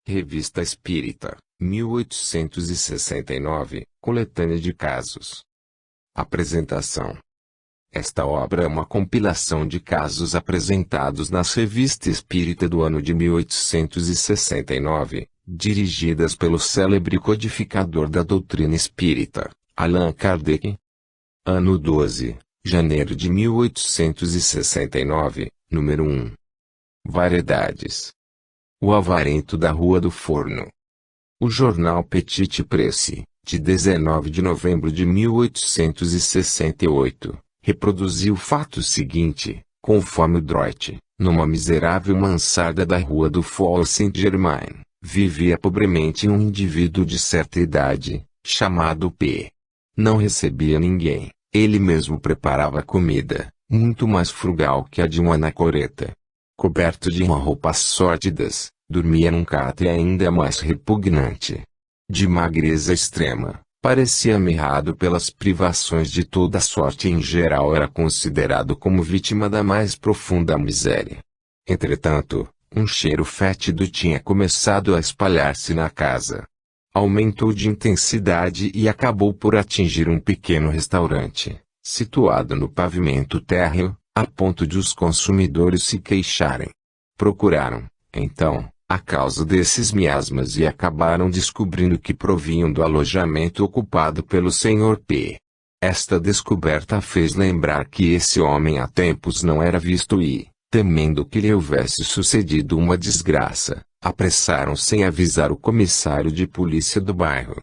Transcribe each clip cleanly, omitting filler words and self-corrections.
Revista Espírita, 1869, coletânea de casos. Apresentação. Esta obra é uma compilação de casos apresentados nas Revista Espírita do ano de 1869, dirigidas pelo célebre codificador da doutrina espírita, Allan Kardec. Ano 12, janeiro de 1869, número 1. Variedades. O Avarento da Rua do Forno. O jornal Petite Presse, de 19 de novembro de 1868, reproduziu o fato seguinte, conforme o Droit, numa miserável mansarda da Rua do Faubourg Saint-Germain, vivia pobremente um indivíduo de certa idade, chamado P. Não recebia ninguém, ele mesmo preparava comida, muito mais frugal que a de um anacoreta. Coberto de uma roupas sórdidas, dormia num catre ainda mais repugnante. De magreza extrema, parecia mirrado pelas privações de toda sorte e em geral era considerado como vítima da mais profunda miséria. Entretanto, um cheiro fétido tinha começado a espalhar-se na casa. Aumentou de intensidade e acabou por atingir um pequeno restaurante, situado no pavimento térreo, a ponto de os consumidores se queixarem. Procuraram, então, a causa desses miasmas e acabaram descobrindo que provinham do alojamento ocupado pelo Sr. P. Esta descoberta fez lembrar que esse homem há tempos não era visto e, temendo que lhe houvesse sucedido uma desgraça, apressaram-se em avisar o comissário de polícia do bairro.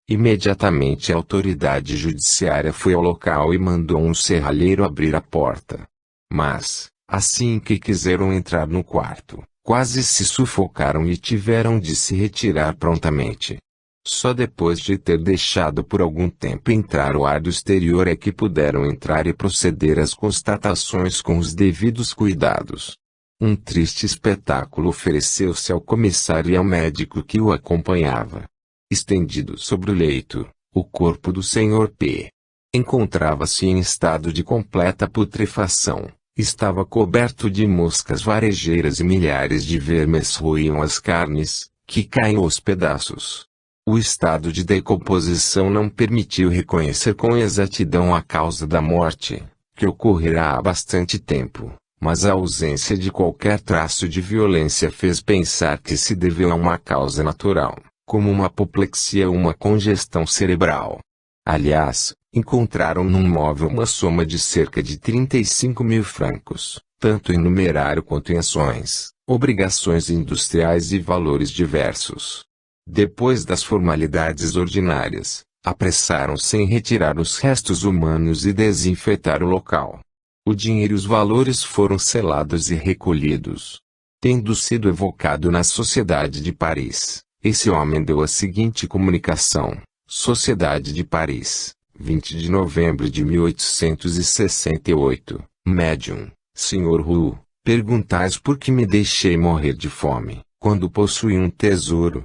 Imediatamente a autoridade judiciária foi ao local e mandou um serralheiro abrir a porta. Mas, assim que quiseram entrar no quarto, quase se sufocaram e tiveram de se retirar prontamente. Só depois de ter deixado por algum tempo entrar o ar do exterior é que puderam entrar e proceder às constatações com os devidos cuidados. Um triste espetáculo ofereceu-se ao comissário e ao médico que o acompanhava. Estendido sobre o leito, o corpo do Sr. P. encontrava-se em estado de completa putrefação. Estava coberto de moscas varejeiras e milhares de vermes roíam as carnes, que caíam aos pedaços. O estado de decomposição não permitiu reconhecer com exatidão a causa da morte, que ocorrerá há bastante tempo, mas a ausência de qualquer traço de violência fez pensar que se deveu a uma causa natural, como uma apoplexia ou uma congestão cerebral. Aliás, encontraram num móvel uma soma de cerca de 35.000 francos, tanto em numerário quanto em ações, obrigações industriais e valores diversos. Depois das formalidades ordinárias, apressaram-se em retirar os restos humanos e desinfetar o local. O dinheiro e os valores foram selados e recolhidos. Tendo sido evocado na Sociedade de Paris, esse homem deu a seguinte comunicação: Sociedade de Paris, 20 de novembro de 1868, Médium, Sr. Roux, perguntais por que me deixei morrer de fome, quando possuí um tesouro.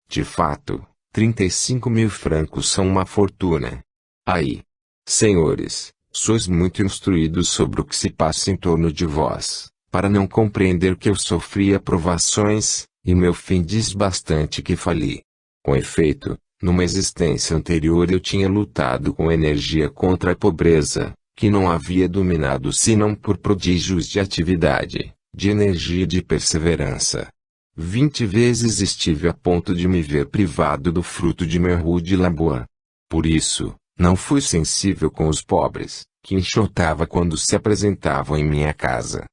De fato, 35.000 francos são uma fortuna. Aí, senhores, sois muito instruídos sobre o que se passa em torno de vós, para não compreender que eu sofria provações, e meu fim diz bastante que fali. Com efeito, numa existência anterior eu tinha lutado com energia contra a pobreza, que não havia dominado senão por prodígios de atividade, de energia e de perseverança. 20 vezes estive a ponto de me ver privado do fruto de meu rude labor. Por isso, não fui sensível com os pobres, que enxotava quando se apresentavam em minha casa.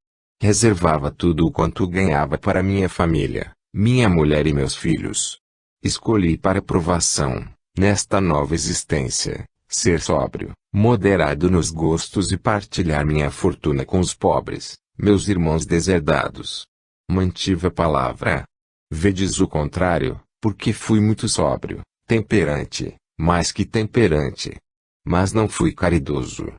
Reservava tudo o quanto ganhava para minha família, minha mulher e meus filhos. Escolhi para provação, nesta nova existência, ser sóbrio, moderado nos gostos e partilhar minha fortuna com os pobres, meus irmãos deserdados. Mantive a palavra. Vedes o contrário, porque fui muito sóbrio, temperante, mais que temperante. Mas não fui caridoso.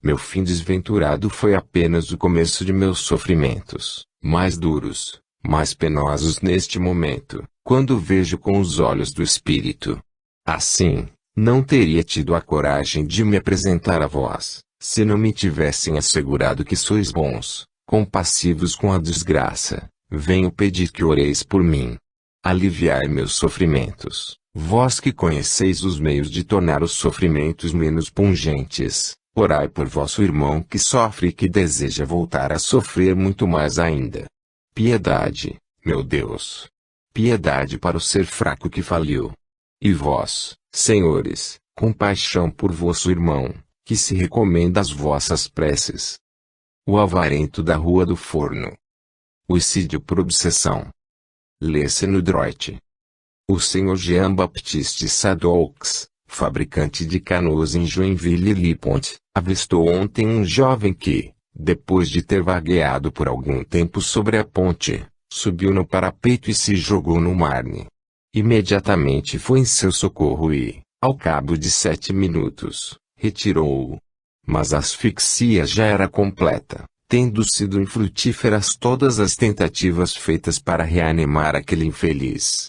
Meu fim desventurado foi apenas o começo de meus sofrimentos, mais duros, mais penosos neste momento, quando vejo com os olhos do espírito. Assim, não teria tido a coragem de me apresentar a vós, se não me tivessem assegurado que sois bons, compassivos com a desgraça. Venho pedir que oreis por mim. Aliviai meus sofrimentos, vós que conheceis os meios de tornar os sofrimentos menos pungentes. Orai por vosso irmão que sofre e que deseja voltar a sofrer muito mais ainda. Piedade, meu Deus. Piedade para o ser fraco que faliu. E vós, senhores, compaixão por vosso irmão, que se recomenda às vossas preces. O avarento da Rua do Forno. Suicídio por obsessão. Lê-se no Droit. O Sr. Jean-Baptiste Sadoux, fabricante de canoas em Joinville-le-Pont, avistou ontem um jovem que, depois de ter vagueado por algum tempo sobre a ponte, subiu no parapeito e se jogou no Marne. Imediatamente foi em seu socorro e, ao cabo de 7 minutos, retirou-o. Mas a asfixia já era completa, tendo sido infrutíferas todas as tentativas feitas para reanimar aquele infeliz.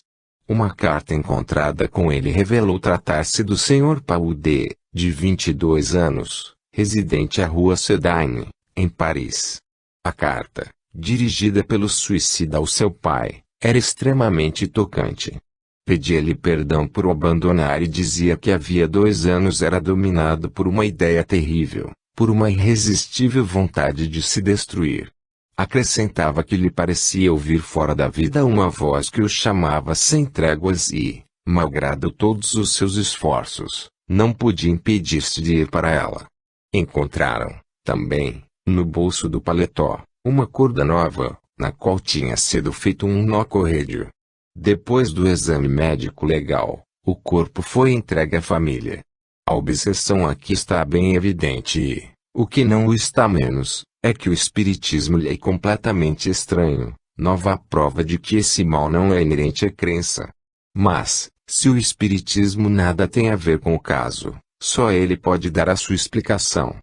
Uma carta encontrada com ele revelou tratar-se do Sr. Paul D., de 22 anos, residente à Rua Sedaine, em Paris. A carta, dirigida pelo suicida ao seu pai, era extremamente tocante. Pedia-lhe perdão por o abandonar e dizia que havia 2 anos era dominado por uma ideia terrível, por uma irresistível vontade de se destruir. Acrescentava que lhe parecia ouvir fora da vida uma voz que o chamava sem tréguas e, malgrado todos os seus esforços, não podia impedir-se de ir para ela. Encontraram, também, no bolso do paletó, uma corda nova, na qual tinha sido feito um nó corrêdio. Depois do exame médico legal, o corpo foi entregue à família. A obsessão aqui está bem evidente e, o que não o está menos, é que o espiritismo lhe é completamente estranho, nova prova de que esse mal não é inerente à crença. Mas, se o espiritismo nada tem a ver com o caso, só ele pode dar a sua explicação.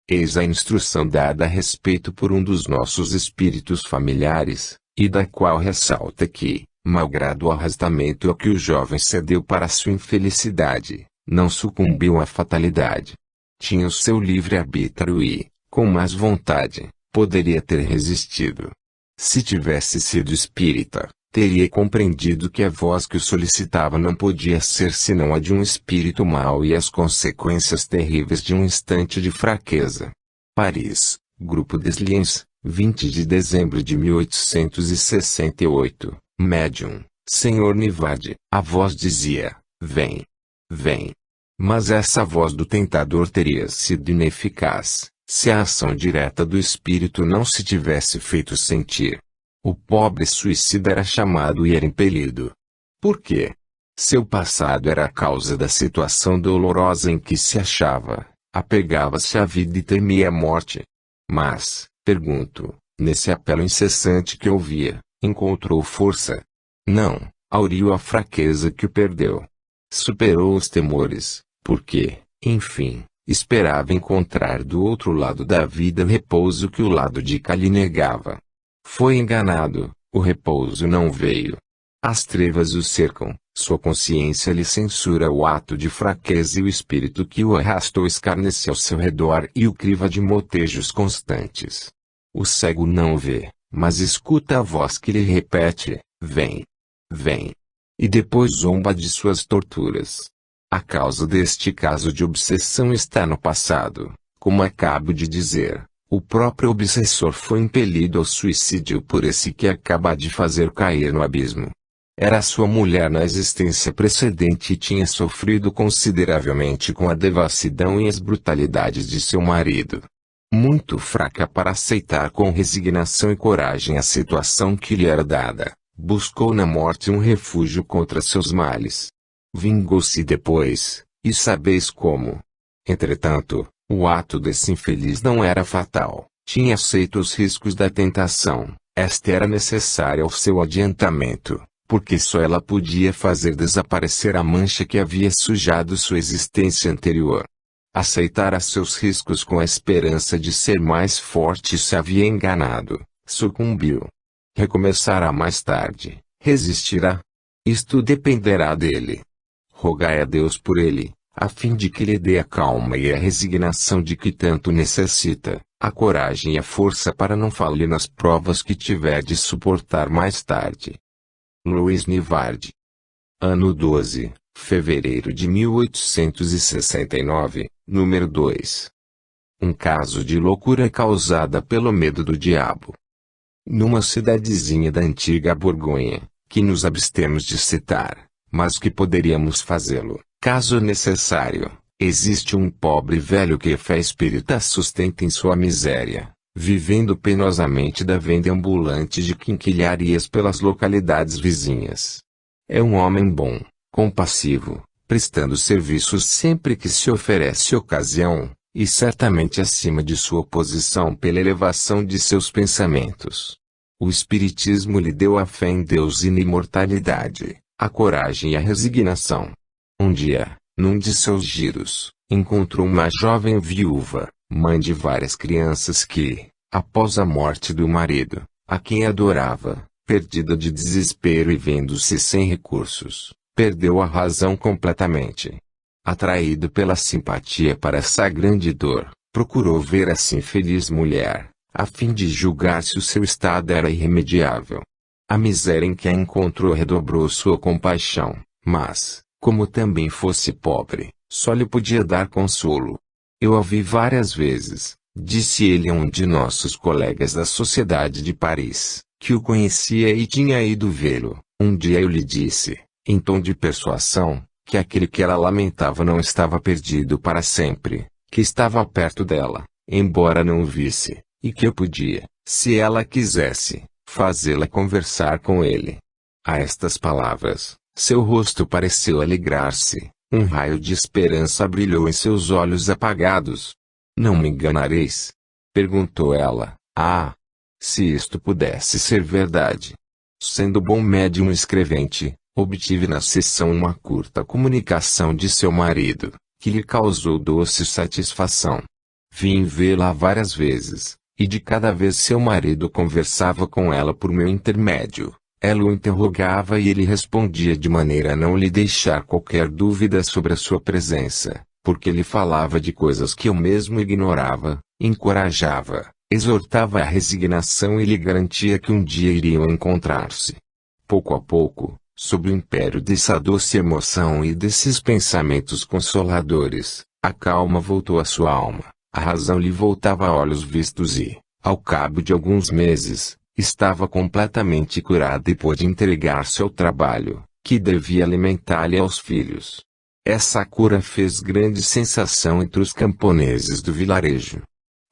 Eis a instrução dada a respeito por um dos nossos espíritos familiares, e da qual ressalta que, malgrado o arrastamento a que o jovem cedeu para sua infelicidade, não sucumbiu à fatalidade. Tinha o seu livre-arbítrio e, com mais vontade, poderia ter resistido. Se tivesse sido espírita, teria compreendido que a voz que o solicitava não podia ser senão a de um espírito mau e as consequências terríveis de um instante de fraqueza. Paris, Grupo des Liens, 20 de dezembro de 1868, Médium, Sr. Nivade. A voz dizia, vem, vem. Mas essa voz do tentador teria sido ineficaz, se a ação direta do espírito não se tivesse feito sentir. O pobre suicida era chamado e era impelido. Por quê? Seu passado era a causa da situação dolorosa em que se achava, apegava-se à vida e temia a morte. Mas, pergunto, nesse apelo incessante que ouvia, encontrou força? Não, auriu a fraqueza que o perdeu. Superou os temores, porque, enfim, esperava encontrar do outro lado da vida repouso que o lado de cá lhe negava. Foi enganado, o repouso não veio. As trevas o cercam, sua consciência lhe censura o ato de fraqueza e o espírito que o arrastou escarnece ao seu redor e o criva de motejos constantes. O cego não vê, mas escuta a voz que lhe repete, vem, vem. E depois zomba de suas torturas. A causa deste caso de obsessão está no passado, como acabo de dizer. O próprio obsessor foi impelido ao suicídio por esse que acaba de fazer cair no abismo. Era sua mulher na existência precedente e tinha sofrido consideravelmente com a devassidão e as brutalidades de seu marido. Muito fraca para aceitar com resignação e coragem a situação que lhe era dada, buscou na morte um refúgio contra seus males. Vingou-se depois, e sabeis como. Entretanto, o ato desse infeliz não era fatal, tinha aceito os riscos da tentação, esta era necessária ao seu adiantamento, porque só ela podia fazer desaparecer a mancha que havia sujado sua existência anterior. Aceitara seus riscos com a esperança de ser mais forte e se havia enganado, sucumbiu. Recomeçará mais tarde, resistirá. Isto dependerá dele. Rogai a Deus por ele, a fim de que lhe dê a calma e a resignação de que tanto necessita, a coragem e a força para não falir nas provas que tiver de suportar mais tarde. Louis Nivard. Ano 12, fevereiro de 1869, número 2. Um caso de loucura causada pelo medo do diabo. Numa cidadezinha da antiga Borgonha, que nos abstemos de citar, mas que poderíamos fazê-lo, caso necessário, existe um pobre velho que fé espírita sustenta em sua miséria, vivendo penosamente da venda ambulante de quinquilharias pelas localidades vizinhas. É um homem bom, compassivo, prestando serviços sempre que se oferece ocasião, e certamente acima de sua posição pela elevação de seus pensamentos. O Espiritismo lhe deu a fé em Deus e na imortalidade, a coragem e a resignação. Um dia, num de seus giros, encontrou uma jovem viúva, mãe de várias crianças que, após a morte do marido, a quem adorava, perdida de desespero e vendo-se sem recursos, perdeu a razão completamente. Atraído pela simpatia para essa grande dor, procurou ver essa infeliz mulher, a fim de julgar se o seu estado era irremediável. A miséria em que a encontrou redobrou sua compaixão, mas, como também fosse pobre, só lhe podia dar consolo. Eu a vi várias vezes, disse ele a um de nossos colegas da Sociedade de Paris, que o conhecia e tinha ido vê-lo. Um dia eu lhe disse, em tom de persuasão, que aquele que ela lamentava não estava perdido para sempre, que estava perto dela, embora não o visse, e que eu podia, se ela quisesse, fazê-la conversar com ele. A estas palavras, seu rosto pareceu alegrar-se, um raio de esperança brilhou em seus olhos apagados. Não me enganareis? Perguntou ela. Ah! Se isto pudesse ser verdade. Sendo bom médium escrevente, obtive na sessão uma curta comunicação de seu marido, que lhe causou doce satisfação. Vim vê-la várias vezes, e de cada vez seu marido conversava com ela por meu intermédio. Ela o interrogava e ele respondia de maneira a não lhe deixar qualquer dúvida sobre a sua presença, porque lhe falava de coisas que eu mesmo ignorava, encorajava, exortava à resignação e lhe garantia que um dia iriam encontrar-se. Pouco a pouco, sob o império dessa doce emoção e desses pensamentos consoladores, a calma voltou à sua alma, a razão lhe voltava a olhos vistos e, ao cabo de alguns meses, estava completamente curada e pôde entregar-se ao trabalho, que devia alimentar-lhe aos filhos. Essa cura fez grande sensação entre os camponeses do vilarejo.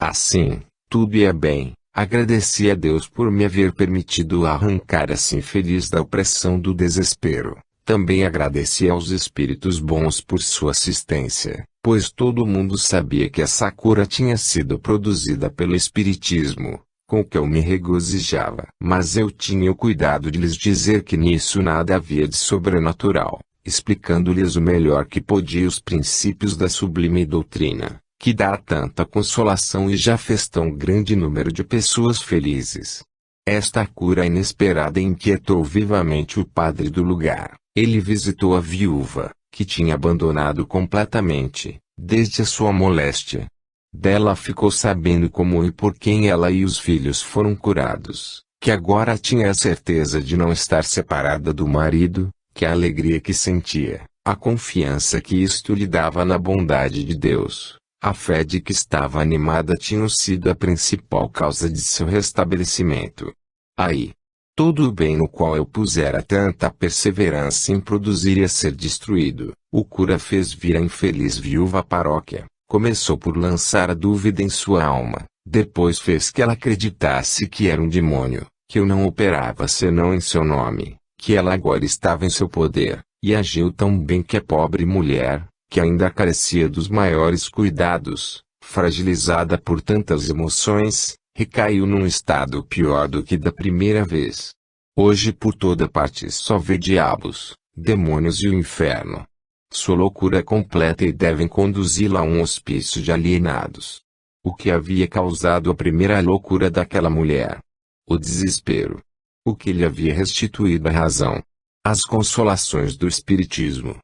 Assim, tudo ia bem. Agradeci a Deus por me haver permitido arrancar assim feliz da opressão do desespero. Também agradeci aos espíritos bons por sua assistência, pois todo mundo sabia que essa cura tinha sido produzida pelo Espiritismo, com o que eu me regozijava. Mas eu tinha o cuidado de lhes dizer que nisso nada havia de sobrenatural, explicando-lhes o melhor que podia os princípios da sublime doutrina, que dá tanta consolação e já fez tão grande número de pessoas felizes. Esta cura inesperada inquietou vivamente o padre do lugar. Ele visitou a viúva, que tinha abandonado completamente, desde a sua moléstia. Dela ficou sabendo como e por quem ela e os filhos foram curados, que agora tinha a certeza de não estar separada do marido, que a alegria que sentia, a confiança que isto lhe dava na bondade de Deus, a fé de que estava animada tinham sido a principal causa de seu restabelecimento. Aí, todo o bem no qual eu pusera tanta perseverança em produzir ia ser destruído. O cura fez vir a infeliz viúva à paróquia, começou por lançar a dúvida em sua alma, depois fez que ela acreditasse que era um demônio, que eu não operava senão em seu nome, que ela agora estava em seu poder, e agiu tão bem que a pobre mulher, que ainda carecia dos maiores cuidados, fragilizada por tantas emoções, recaiu num estado pior do que da primeira vez. Hoje por toda parte só vê diabos, demônios e o inferno. Sua loucura é completa e devem conduzi-la a um hospício de alienados. O que havia causado a primeira loucura daquela mulher? O desespero. O que lhe havia restituído a razão? As consolações do Espiritismo.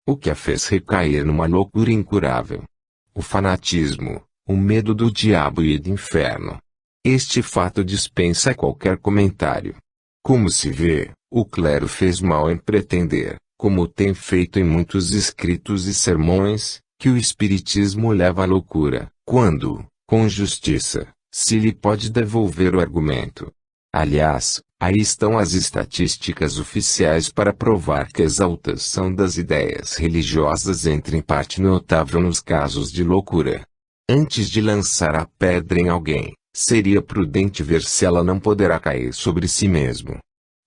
O que a fez recair numa loucura incurável? O fanatismo, o medo do diabo e do inferno. Este fato dispensa qualquer comentário. Como se vê, o clero fez mal em pretender, como tem feito em muitos escritos e sermões, que o espiritismo leva à loucura, quando, com justiça, se lhe pode devolver o argumento. Aliás, aí estão as estatísticas oficiais para provar que a exaltação das ideias religiosas entra em parte notável nos casos de loucura. Antes de lançar a pedra em alguém, seria prudente ver se ela não poderá cair sobre si mesmo.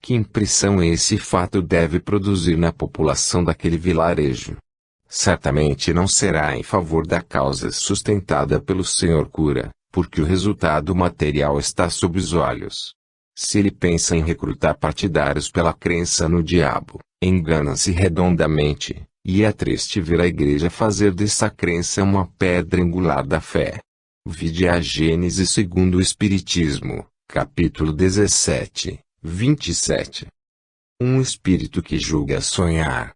Que impressão esse fato deve produzir na população daquele vilarejo? Certamente não será em favor da causa sustentada pelo senhor cura, porque o resultado material está sob os olhos. Se ele pensa em recrutar partidários pela crença no diabo, engana-se redondamente, e é triste ver a igreja fazer dessa crença uma pedra angular da fé. Vide a Gênesis segundo o Espiritismo, capítulo 17, 27. Um espírito que julga sonhar.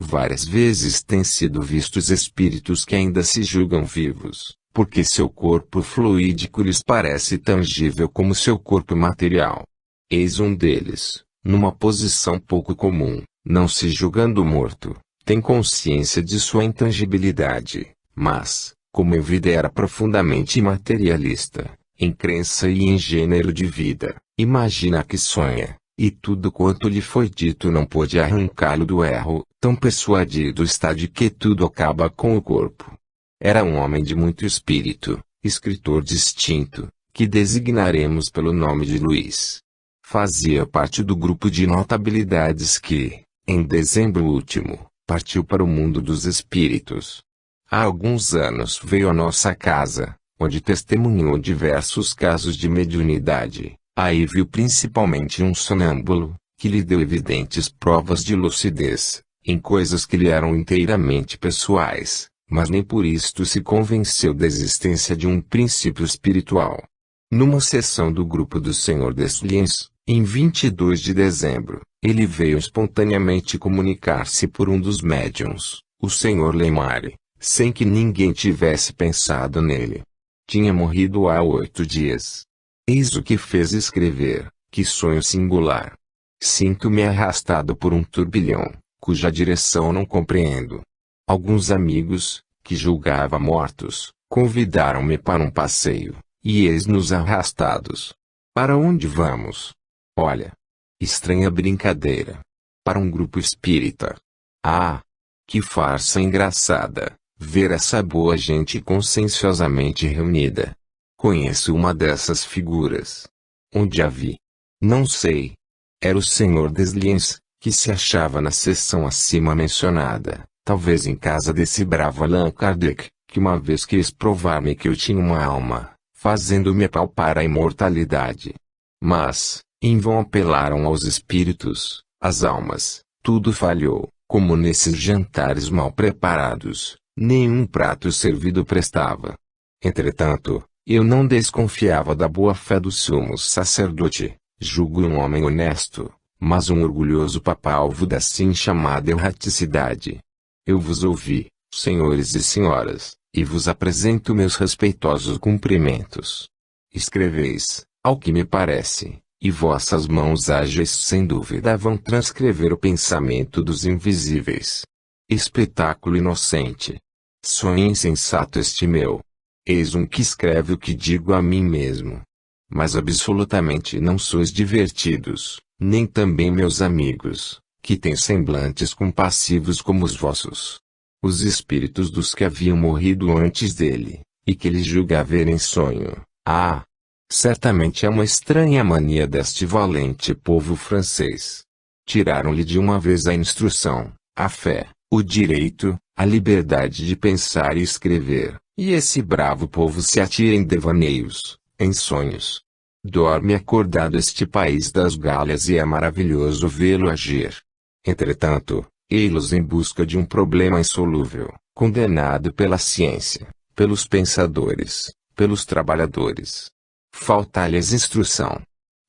Várias vezes têm sido vistos espíritos que ainda se julgam vivos, porque seu corpo fluídico lhes parece tangível como seu corpo material. Eis um deles, numa posição pouco comum, não se julgando morto, tem consciência de sua intangibilidade, mas, como em vida era profundamente imaterialista, em crença e em gênero de vida, imagina que sonha, e tudo quanto lhe foi dito não pôde arrancá-lo do erro, tão persuadido está de que tudo acaba com o corpo. Era um homem de muito espírito, escritor distinto, que designaremos pelo nome de Luiz. Fazia parte do grupo de notabilidades que, em dezembro último, partiu para o mundo dos espíritos. Há alguns anos veio à nossa casa, onde testemunhou diversos casos de mediunidade. Aí viu principalmente um sonâmbulo, que lhe deu evidentes provas de lucidez, em coisas que lhe eram inteiramente pessoais, mas nem por isto se convenceu da existência de um princípio espiritual. Numa sessão do grupo do Sr. Desliens, em 22 de dezembro, ele veio espontaneamente comunicar-se por um dos médiuns, o Sr. Leimare, sem que ninguém tivesse pensado nele. Tinha morrido há 8 dias. Eis o que fez escrever: que sonho singular. Sinto-me arrastado por um turbilhão, cuja direção não compreendo. Alguns amigos, que julgava mortos, convidaram-me para um passeio, e eis-nos arrastados. Para onde vamos? Olha! Estranha brincadeira. Para um grupo espírita. Ah! Que farsa engraçada, ver essa boa gente conscienciosamente reunida. Conheço uma dessas figuras. Onde a vi? Não sei. Era o Sr. Desliens, que se achava na seção acima mencionada, talvez em casa desse bravo Allan Kardec, que uma vez quis provar-me que eu tinha uma alma, fazendo-me palpar a imortalidade. Mas, em vão apelaram aos espíritos, às almas, tudo falhou, como nesses jantares mal preparados, nenhum prato servido prestava. Entretanto, eu não desconfiava da boa-fé do sumo sacerdote, julgo um homem honesto, mas um orgulhoso papa-alvo da assim chamada erraticidade. Eu vos ouvi, senhores e senhoras, e vos apresento meus respeitosos cumprimentos. Escreveis, ao que me parece, e vossas mãos ágeis sem dúvida vão transcrever o pensamento dos invisíveis. Espetáculo inocente. Sonho insensato este meu. Eis um que escreve o que digo a mim mesmo. Mas absolutamente não sois divertidos, nem também meus amigos, que têm semblantes compassivos como os vossos. Os espíritos dos que haviam morrido antes dele, e que ele julga haver em sonho. Ah! Certamente é uma estranha mania deste valente povo francês. Tiraram-lhe de uma vez a instrução, a fé, o direito, a liberdade de pensar e escrever. E esse bravo povo se atira em devaneios, em sonhos. Dorme acordado este país das Galhas e é maravilhoso vê-lo agir. Entretanto, ei-los em busca de um problema insolúvel, condenado pela ciência, pelos pensadores, pelos trabalhadores. Falta-lhes instrução.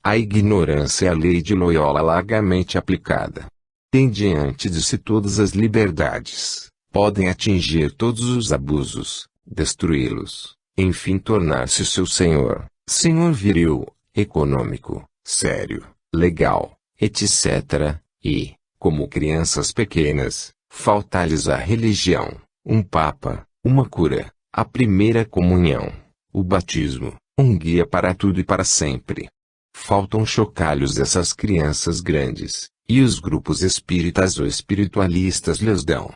A ignorância é a lei de Loyola largamente aplicada. Tem diante de si todas as liberdades, podem atingir todos os abusos, destruí-los, enfim tornar-se seu senhor, senhor viril, econômico, sério, legal, etc. E, como crianças pequenas, falta-lhes a religião, um papa, uma cura, a primeira comunhão, o batismo, um guia para tudo e para sempre. Faltam chocalhos essas crianças grandes, e os grupos espíritas ou espiritualistas lhes dão.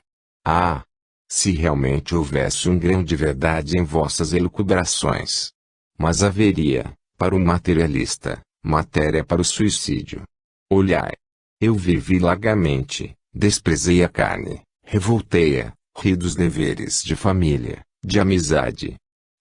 Ah! Se realmente houvesse um grão de verdade em vossas elucubrações. Mas haveria, para o materialista, matéria para o suicídio. Olhai. Eu vivi largamente, desprezei a carne, revoltei-a, ri dos deveres de família, de amizade.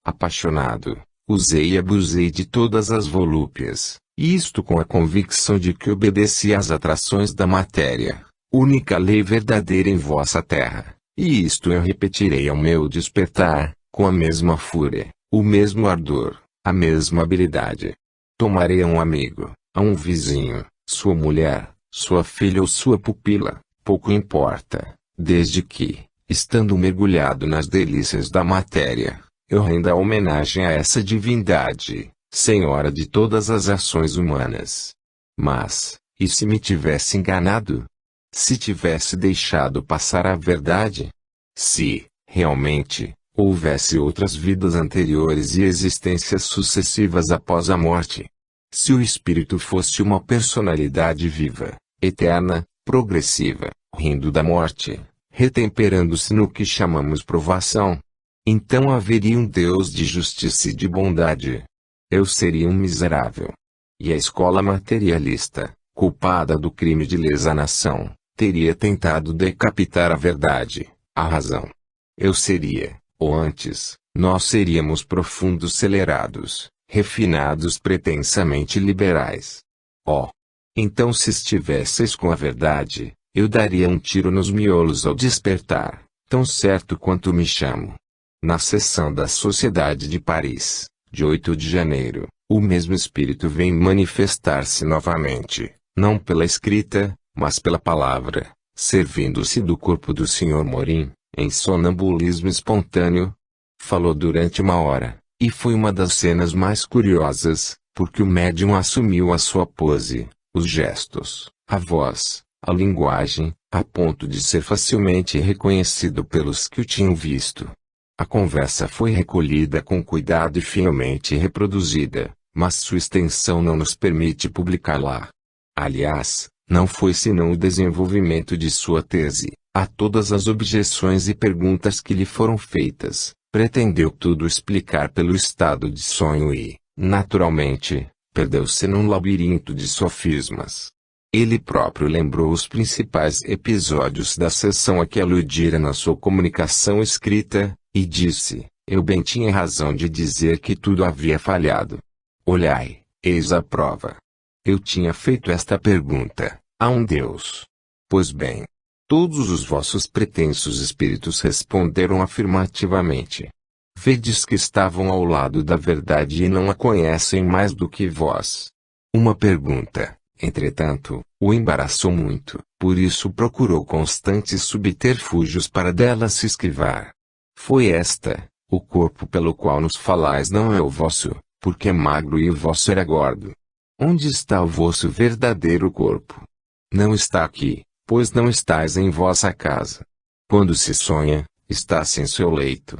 Apaixonado, usei e abusei de todas as volúpias, e isto com a convicção de que obedeci às atrações da matéria, única lei verdadeira em vossa terra. E isto eu repetirei ao meu despertar, com a mesma fúria, o mesmo ardor, a mesma habilidade. Tomarei a um amigo, a um vizinho, sua mulher, sua filha ou sua pupila, pouco importa, desde que, estando mergulhado nas delícias da matéria, eu renda homenagem a essa divindade, senhora de todas as ações humanas. Mas, e se me tivesse enganado? Se tivesse deixado passar a verdade? Se, realmente, houvesse outras vidas anteriores e existências sucessivas após a morte? Se o espírito fosse uma personalidade viva, eterna, progressiva, rindo da morte, retemperando-se no que chamamos provação? Então haveria um Deus de justiça e de bondade. Eu seria um miserável. E a escola materialista, culpada do crime de lesa nação, teria tentado decapitar a verdade, a razão. Eu seria, ou antes, nós seríamos profundos celerados, refinados pretensamente liberais. Oh! Então se estivesseis com a verdade, eu daria um tiro nos miolos ao despertar, tão certo quanto me chamo. Na sessão da Sociedade de Paris, de 8 de janeiro, o mesmo espírito vem manifestar-se novamente, não pela escrita, mas pela palavra, servindo-se do corpo do Sr. Morin, em sonambulismo espontâneo. Falou durante 1 hora, e foi uma das cenas mais curiosas, porque o médium assumiu a sua pose, os gestos, a voz, a linguagem, a ponto de ser facilmente reconhecido pelos que o tinham visto. A conversa foi recolhida com cuidado e fielmente reproduzida, mas sua extensão não nos permite publicá-la. Aliás, não foi senão o desenvolvimento de sua tese, a todas as objeções e perguntas que lhe foram feitas, pretendeu tudo explicar pelo estado de sonho e, naturalmente, perdeu-se num labirinto de sofismas. Ele próprio lembrou os principais episódios da sessão a que aludira na sua comunicação escrita, e disse, eu bem tinha razão de dizer que tudo havia falhado. Olhai, eis a prova. Eu tinha feito esta pergunta, há um Deus? Pois bem, todos os vossos pretensos espíritos responderam afirmativamente. Vedes que estavam ao lado da verdade e não a conhecem mais do que vós. Uma pergunta, entretanto, o embaraçou muito, por isso procurou constantes subterfúgios para dela se esquivar. Foi esta, o corpo pelo qual nos falais não é o vosso, porque é magro e o vosso era gordo. Onde está o vosso verdadeiro corpo? Não está aqui, pois não estáis em vossa casa. Quando se sonha, está-se em seu leito.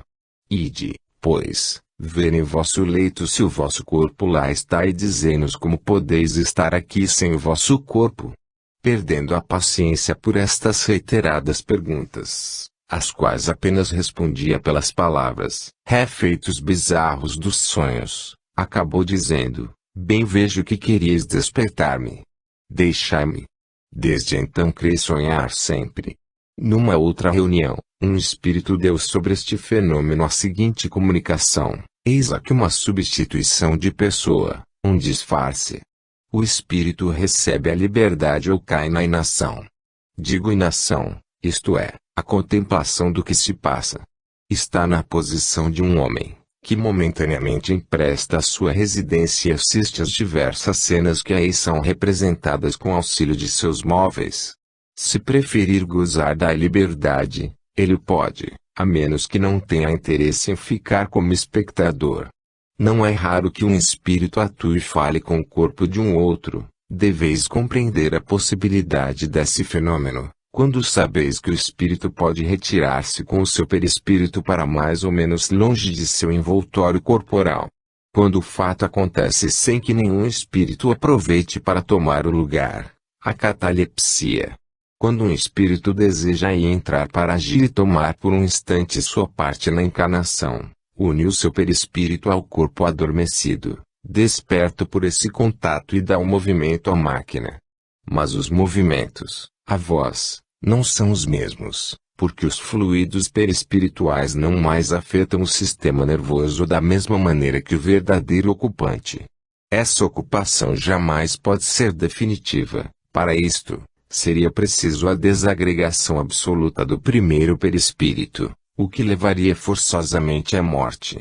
Ide, pois, ver em vosso leito se o vosso corpo lá está e dizei-nos como podeis estar aqui sem o vosso corpo. Perdendo a paciência por estas reiteradas perguntas, as quais apenas respondia pelas palavras, refeitos bizarros dos sonhos, acabou dizendo, bem vejo que queríeis despertar-me. Deixai-me. Desde então creio sonhar sempre. Numa outra reunião, um espírito deu sobre este fenômeno a seguinte comunicação, eis aqui uma substituição de pessoa, um disfarce. O espírito recebe a liberdade ou cai na inação. Digo inação, isto é, a contemplação do que se passa. Está na posição de um homem, que momentaneamente empresta a sua residência e assiste às diversas cenas que aí são representadas com auxílio de seus móveis. Se preferir gozar da liberdade, ele pode, a menos que não tenha interesse em ficar como espectador. Não é raro que um espírito atue e fale com o corpo de um outro, Deveis compreender a possibilidade desse fenômeno, quando sabeis que o espírito pode retirar-se com o seu perispírito para mais ou menos longe de seu envoltório corporal. Quando o fato acontece sem que nenhum espírito aproveite para tomar o lugar, a catalepsia. Quando um espírito deseja aí entrar para agir e tomar por um instante sua parte na encarnação, une o seu perispírito ao corpo adormecido, desperto por esse contato e dá um movimento à máquina. Mas os movimentos, a voz, não são os mesmos, porque os fluidos perispirituais não mais afetam o sistema nervoso da mesma maneira que o verdadeiro ocupante. Essa ocupação jamais pode ser definitiva. Para isto, seria preciso a desagregação absoluta do primeiro perispírito, o que levaria forçosamente à morte.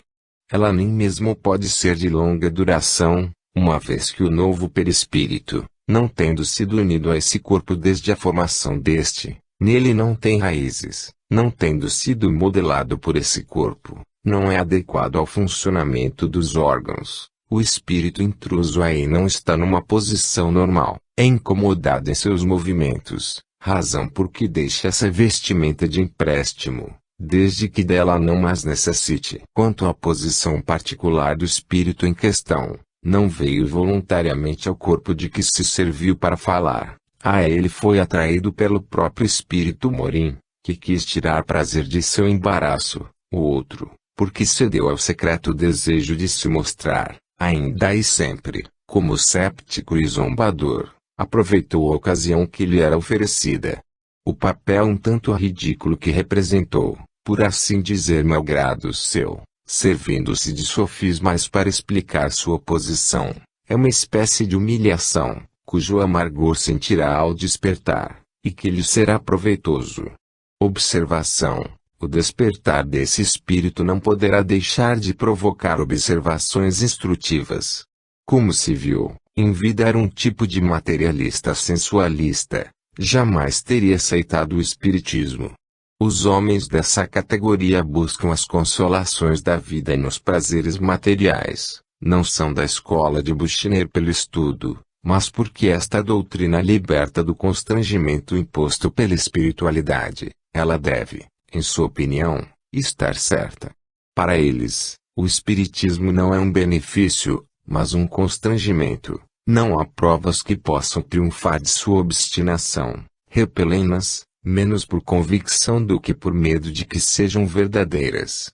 Ela nem mesmo pode ser de longa duração, uma vez que o novo perispírito, não tendo sido unido a esse corpo desde a formação deste, nele não tem raízes, não tendo sido modelado por esse corpo, não é adequado ao funcionamento dos órgãos. O espírito intruso aí não está numa posição normal, é incomodado em seus movimentos, razão por que deixa essa vestimenta de empréstimo, desde que dela não mais necessite. Quanto à posição particular do espírito em questão, não veio voluntariamente ao corpo de que se serviu para falar, a ele foi atraído pelo próprio espírito morim, que quis tirar prazer de seu embaraço, o outro, porque cedeu ao secreto desejo de se mostrar, ainda e sempre, como séptico e zombador, aproveitou a ocasião que lhe era oferecida. O papel um tanto ridículo que representou, por assim dizer malgrado seu, servindo-se de sofismas para explicar sua posição, é uma espécie de humilhação, cujo amargor sentirá ao despertar, e que lhe será proveitoso. Observação: o despertar desse espírito não poderá deixar de provocar observações instrutivas. Como se viu, em vida era um tipo de materialista sensualista, jamais teria aceitado o espiritismo. Os homens dessa categoria buscam as consolações da vida e nos prazeres materiais, não são da escola de Buchner pelo estudo, mas porque esta doutrina liberta do constrangimento imposto pela espiritualidade, ela deve, em sua opinião, estar certa. Para eles, o espiritismo não é um benefício, mas um constrangimento. Não há provas que possam triunfar de sua obstinação, repelem-nas, menos por convicção do que por medo de que sejam verdadeiras.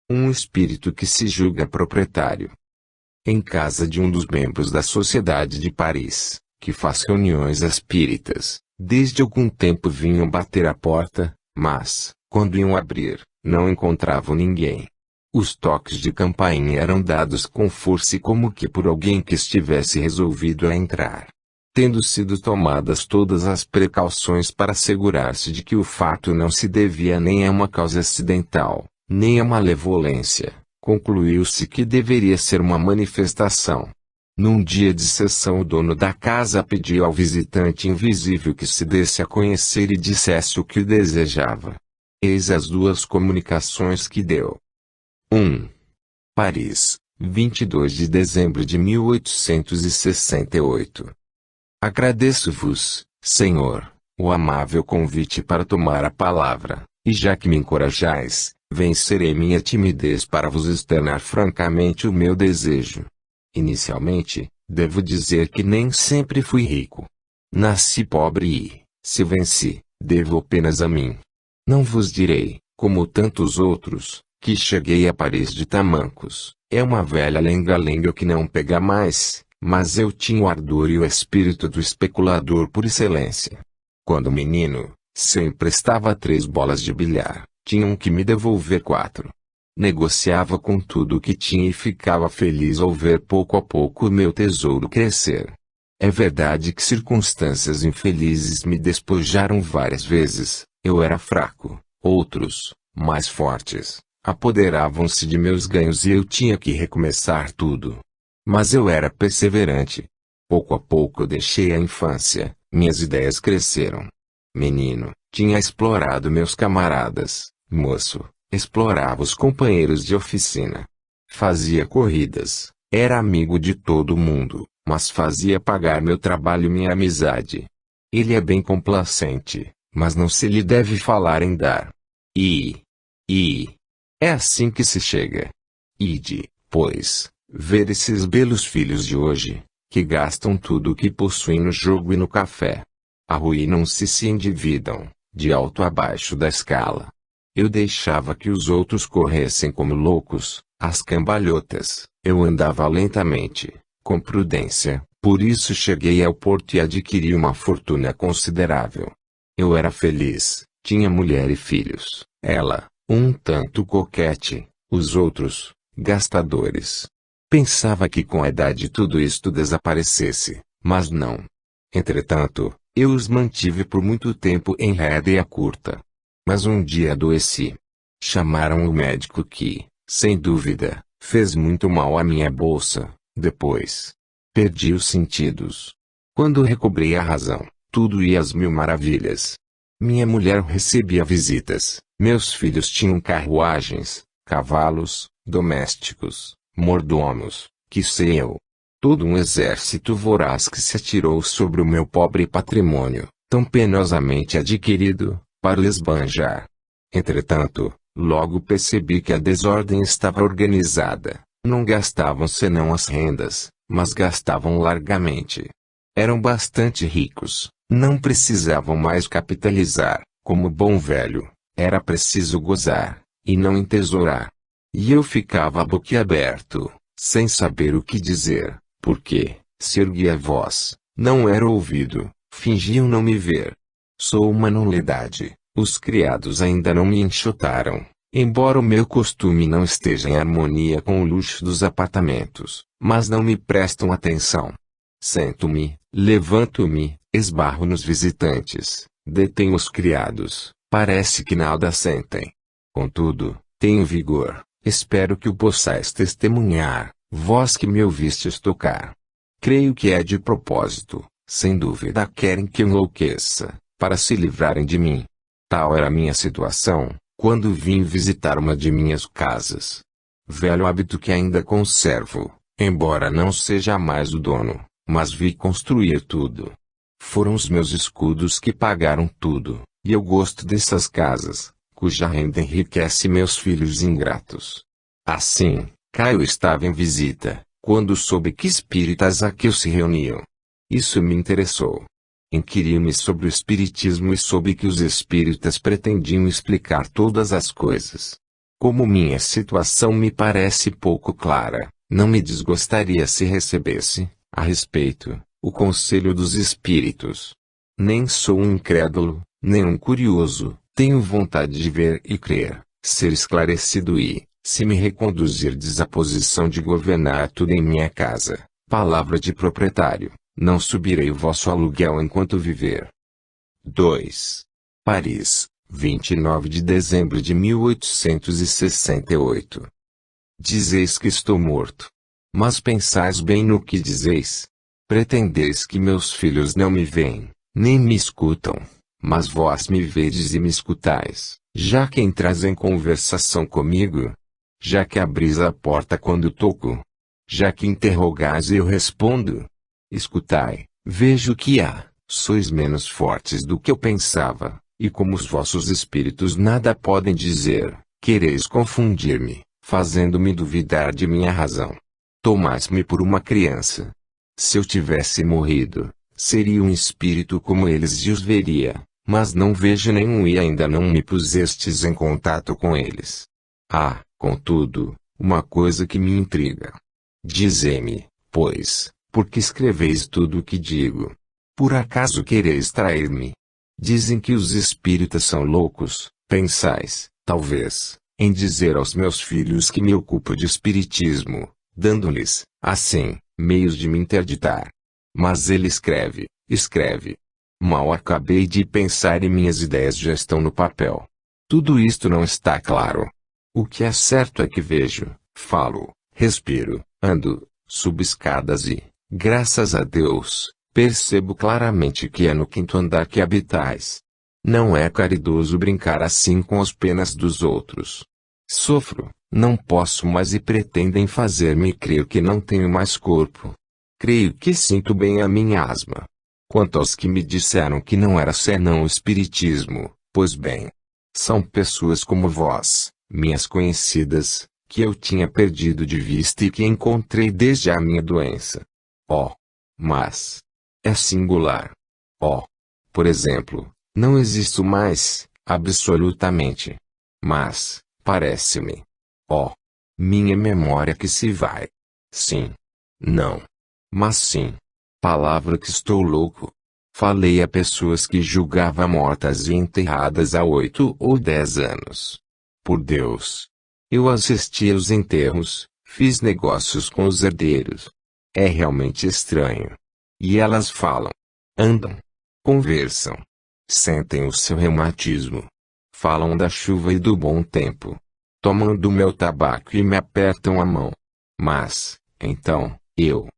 Um espírito que se julga proprietário. Em casa de um dos membros da Sociedade de Paris, que faz reuniões espíritas, desde algum tempo vinham bater à porta, mas, quando iam abrir, não encontravam ninguém. Os toques de campainha eram dados com força e como que por alguém que estivesse resolvido a entrar. Tendo sido tomadas todas as precauções para assegurar-se de que o fato não se devia nem a uma causa acidental, nem a malevolência, concluiu-se que deveria ser uma manifestação. Num dia de sessão o dono da casa pediu ao visitante invisível que se desse a conhecer e dissesse o que desejava. Eis as duas comunicações que deu. 1. Paris, 22 de dezembro de 1868. Agradeço-vos, Senhor, o amável convite para tomar a palavra, e já que me encorajais, vencerei minha timidez para vos externar francamente o meu desejo. Inicialmente, devo dizer que nem sempre fui rico. Nasci pobre e, se venci, devo apenas a mim. Não vos direi, como tantos outros, que cheguei a Paris de tamancos, é uma velha lenga-lenga que não pega mais, mas eu tinha o ardor e o espírito do especulador por excelência. Quando menino, se eu emprestava 3 bolas de bilhar, tinham que me devolver 4. Negociava com tudo o que tinha e ficava feliz ao ver pouco a pouco o meu tesouro crescer. É verdade que circunstâncias infelizes me despojaram várias vezes, eu era fraco, outros, mais fortes, apoderavam-se de meus ganhos e eu tinha que recomeçar tudo. Mas eu era perseverante. Pouco a pouco eu deixei a infância, minhas ideias cresceram. Menino, tinha explorado meus camaradas, moço, explorava os companheiros de oficina. Fazia corridas, era amigo de todo mundo, mas fazia pagar meu trabalho e minha amizade. Ele é bem complacente, mas não se lhe deve falar em dar. É assim que se chega. Ide, pois, ver esses belos filhos de hoje, que gastam tudo o que possuem no jogo e no café. Arruinam-se e se endividam, de alto a baixo da escala. Eu deixava que os outros corressem como loucos, às cambalhotas. Eu andava lentamente, com prudência, por isso cheguei ao porto e adquiri uma fortuna considerável. Eu era feliz, tinha mulher e filhos, ela, um tanto coquete, os outros, gastadores. Pensava que com a idade tudo isto desaparecesse, mas não. Entretanto, eu os mantive por muito tempo em rédea curta. Mas um dia adoeci. Chamaram o médico que, sem dúvida, fez muito mal à minha bolsa. Depois, perdi os sentidos. Quando recobrei a razão, tudo ia às mil maravilhas. Minha mulher recebia visitas, meus filhos tinham carruagens, cavalos, domésticos, mordomos, que sei eu. Todo um exército voraz que se atirou sobre o meu pobre patrimônio, tão penosamente adquirido, para o esbanjar. Entretanto, logo percebi que a desordem estava organizada. Não gastavam senão as rendas, mas gastavam largamente. Eram bastante ricos, não precisavam mais capitalizar, como bom velho, era preciso gozar, e não entesourar. E eu ficava boquiaberto, sem saber o que dizer, porque, se erguia a voz, não era ouvido, fingiam não me ver. Sou uma nulidade, os criados ainda não me enxotaram. Embora o meu costume não esteja em harmonia com o luxo dos apartamentos, mas não me prestam atenção. Sento-me, levanto-me, esbarro nos visitantes, detenho os criados, parece que nada sentem. Contudo, tenho vigor, espero que o possais testemunhar, vós que me ouvistes tocar. Creio que é de propósito, sem dúvida querem que eu enlouqueça, para se livrarem de mim. Tal era a minha situação, quando vim visitar uma de minhas casas. Velho hábito que ainda conservo, embora não seja mais o dono, mas vi construir tudo. Foram os meus escudos que pagaram tudo, e eu gosto dessas casas, cuja renda enriquece meus filhos ingratos. Assim, Caio estava em visita, quando soube que espíritas aqui se reuniam. Isso me interessou. Inquiri-me sobre o espiritismo e soube que os espíritas pretendiam explicar todas as coisas. Como minha situação me parece pouco clara, não me desgostaria se recebesse, a respeito, o conselho dos espíritos. Nem sou um incrédulo, nem um curioso, tenho vontade de ver e crer, ser esclarecido e, se me reconduzirdes à posição de governar tudo em minha casa, palavra de proprietário, não subirei o vosso aluguel enquanto viver. 2. Paris, 29 de dezembro de 1868. Dizeis que estou morto. Mas pensais bem no que dizeis. Pretendeis que meus filhos não me veem, nem me escutam, mas vós me vedes e me escutais, já que entrais em conversação comigo, já que abris a porta quando toco, já que interrogais e eu respondo. Escutai, vejo que sois menos fortes do que eu pensava, e como os vossos espíritos nada podem dizer, quereis confundir-me, fazendo-me duvidar de minha razão. Tomais-me por uma criança. Se eu tivesse morrido, seria um espírito como eles e os veria, mas não vejo nenhum e ainda não me pusestes em contato com eles. Há, contudo, uma coisa que me intriga. Dizei-me, pois, porque escreveis tudo o que digo. Por acaso quereis trair-me? Dizem que os espíritas são loucos, pensais, talvez, em dizer aos meus filhos que me ocupo de espiritismo, dando-lhes, assim, meios de me interditar. Mas ele escreve. Mal acabei de pensar e minhas ideias já estão no papel. Tudo isto não está claro. O que é certo é que vejo, falo, respiro, ando, subo escadas e, graças a Deus, percebo claramente que é no quinto andar que habitais. Não é caridoso brincar assim com as penas dos outros. Sofro, não posso mais e pretendem fazer-me crer que não tenho mais corpo. Creio que sinto bem a minha asma. Quanto aos que me disseram que não era senão o espiritismo, pois bem, são pessoas como vós, minhas conhecidas, que eu tinha perdido de vista e que encontrei desde a minha doença. Oh! Mas é singular. Oh! Por exemplo, não existo mais, absolutamente. Mas, parece-me. Oh! Minha memória que se vai. Sim. Não. Mas sim. Palavra que estou louco. Falei a pessoas que julgava mortas e enterradas há 8 ou 10 anos. Por Deus! Eu assisti aos enterros, fiz negócios com os herdeiros. É realmente estranho. E elas falam. Andam. Conversam. Sentem o seu reumatismo. Falam da chuva e do bom tempo. Tomam do meu tabaco e me apertam a mão. Mas, então, eu.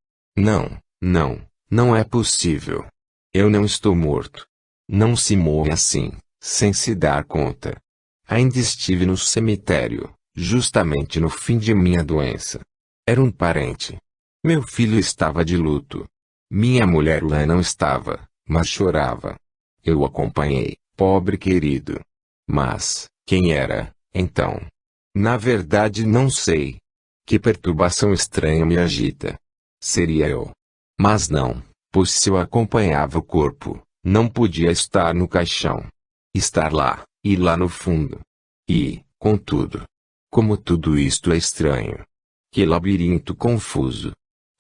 Não é possível. Eu não estou morto. Não se morre assim, sem se dar conta. Ainda estive no cemitério, justamente no fim de minha doença. Era um parente. Meu filho estava de luto. Minha mulher lá não estava, mas chorava. Eu o acompanhei, pobre querido. Mas, quem era, então? Na verdade não sei. Que perturbação estranha me agita. Seria eu. Mas não, pois se eu acompanhava o corpo, não podia estar no caixão. Estar lá, e lá no fundo. E, contudo, como tudo isto é estranho. Que labirinto confuso.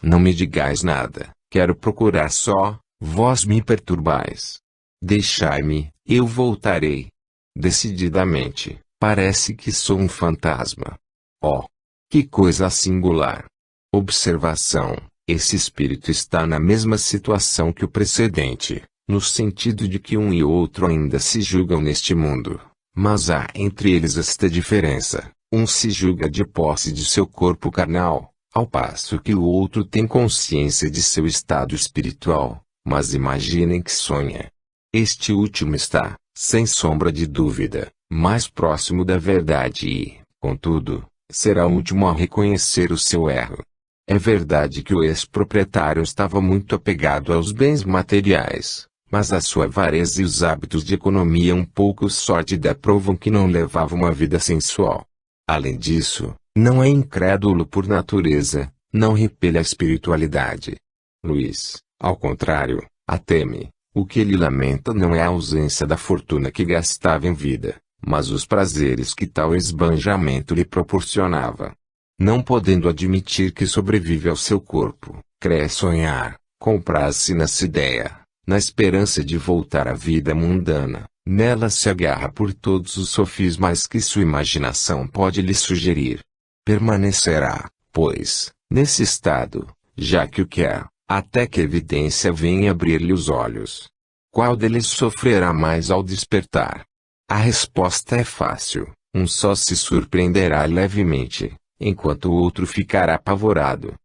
Não me digais nada, quero procurar só, vós me perturbais. Deixai-me, eu voltarei. Decididamente, parece que sou um fantasma. Oh! Que coisa singular! Observação: esse espírito está na mesma situação que o precedente, no sentido de que um e outro ainda se julgam neste mundo, mas há entre eles esta diferença: um se julga de posse de seu corpo carnal, ao passo que o outro tem consciência de seu estado espiritual, mas imaginem que sonha. Este último está, sem sombra de dúvida, mais próximo da verdade e, contudo, será o último a reconhecer o seu erro. É verdade que o ex-proprietário estava muito apegado aos bens materiais, mas a sua avareza e os hábitos de economia um pouco sórdida provam que não levava uma vida sensual. Além disso, não é incrédulo por natureza, não repele a espiritualidade. Luís, ao contrário, a teme. O que ele lamenta não é a ausência da fortuna que gastava em vida, mas os prazeres que tal esbanjamento lhe proporcionava. Não podendo admitir que sobrevive ao seu corpo, crê sonhar, compraz-se nessa ideia, na esperança de voltar à vida mundana, nela se agarra por todos os sofismas que sua imaginação pode lhe sugerir. Permanecerá, pois, nesse estado, já que o quer, até que a evidência venha abrir-lhe os olhos. Qual deles sofrerá mais ao despertar? A resposta é fácil: um só se surpreenderá levemente, enquanto o outro ficará apavorado.